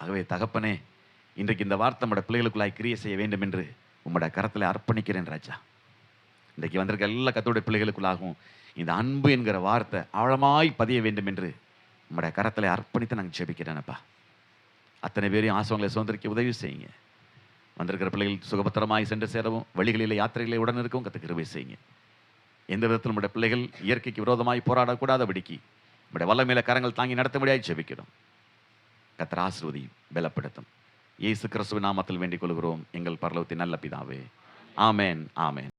ஆகவே தகப்பனே, இன்றைக்கு இந்த வார்த்தை நம்முடைய பிள்ளைகளுக்குள்ளாய் கிரியை செய்ய வேண்டும் என்று உம்முடைய கரத்தில் அர்ப்பணிக்கிறேன் ராஜா. இன்றைக்கு வந்திருக்க எல்லா கர்த்தருடைய பிள்ளைகளுக்குள்ளாகவும் இந்த அன்பு என்கிற வார்த்தை ஆழமாய் பதிய வேண்டும் என்று உம்முடைய கரத்தில் அர்ப்பணித்து நாங்கள் ஜெபிக்கிறேனப்பா. அத்தனை பேரையும் ஆசவங்களை சுதந்திரிக்க உதவி செய்யுங்க. வந்திருக்கிற பிள்ளைகள் சுகபத்திரமாய் சென்று சேரவும், வழிகளில் யாத்திரைகளை உடன் இருக்கவும் கர்த்தர் கிருபை செய்யுங்க. எந்த விதத்தில் நம்முடைய பிள்ளைகள் இயற்கைக்கு விரோதமாய் போராடக்கூடாதபடிக்கு நம்முடைய வல்லமையில கரங்கள் தாங்கி நடத்தும்படியாய் ஜெபிக்கிறோம். கர்த்தர் ஆசீர்வதியும் பலப்படுத்தும். இயேசு கிறிஸ்துவின் நாமத்தில் வேண்டிக் கொள்கிறோம் எங்கள் பரலோகத்தின் நல்ல பிதாவே. ஆமென், ஆமென்.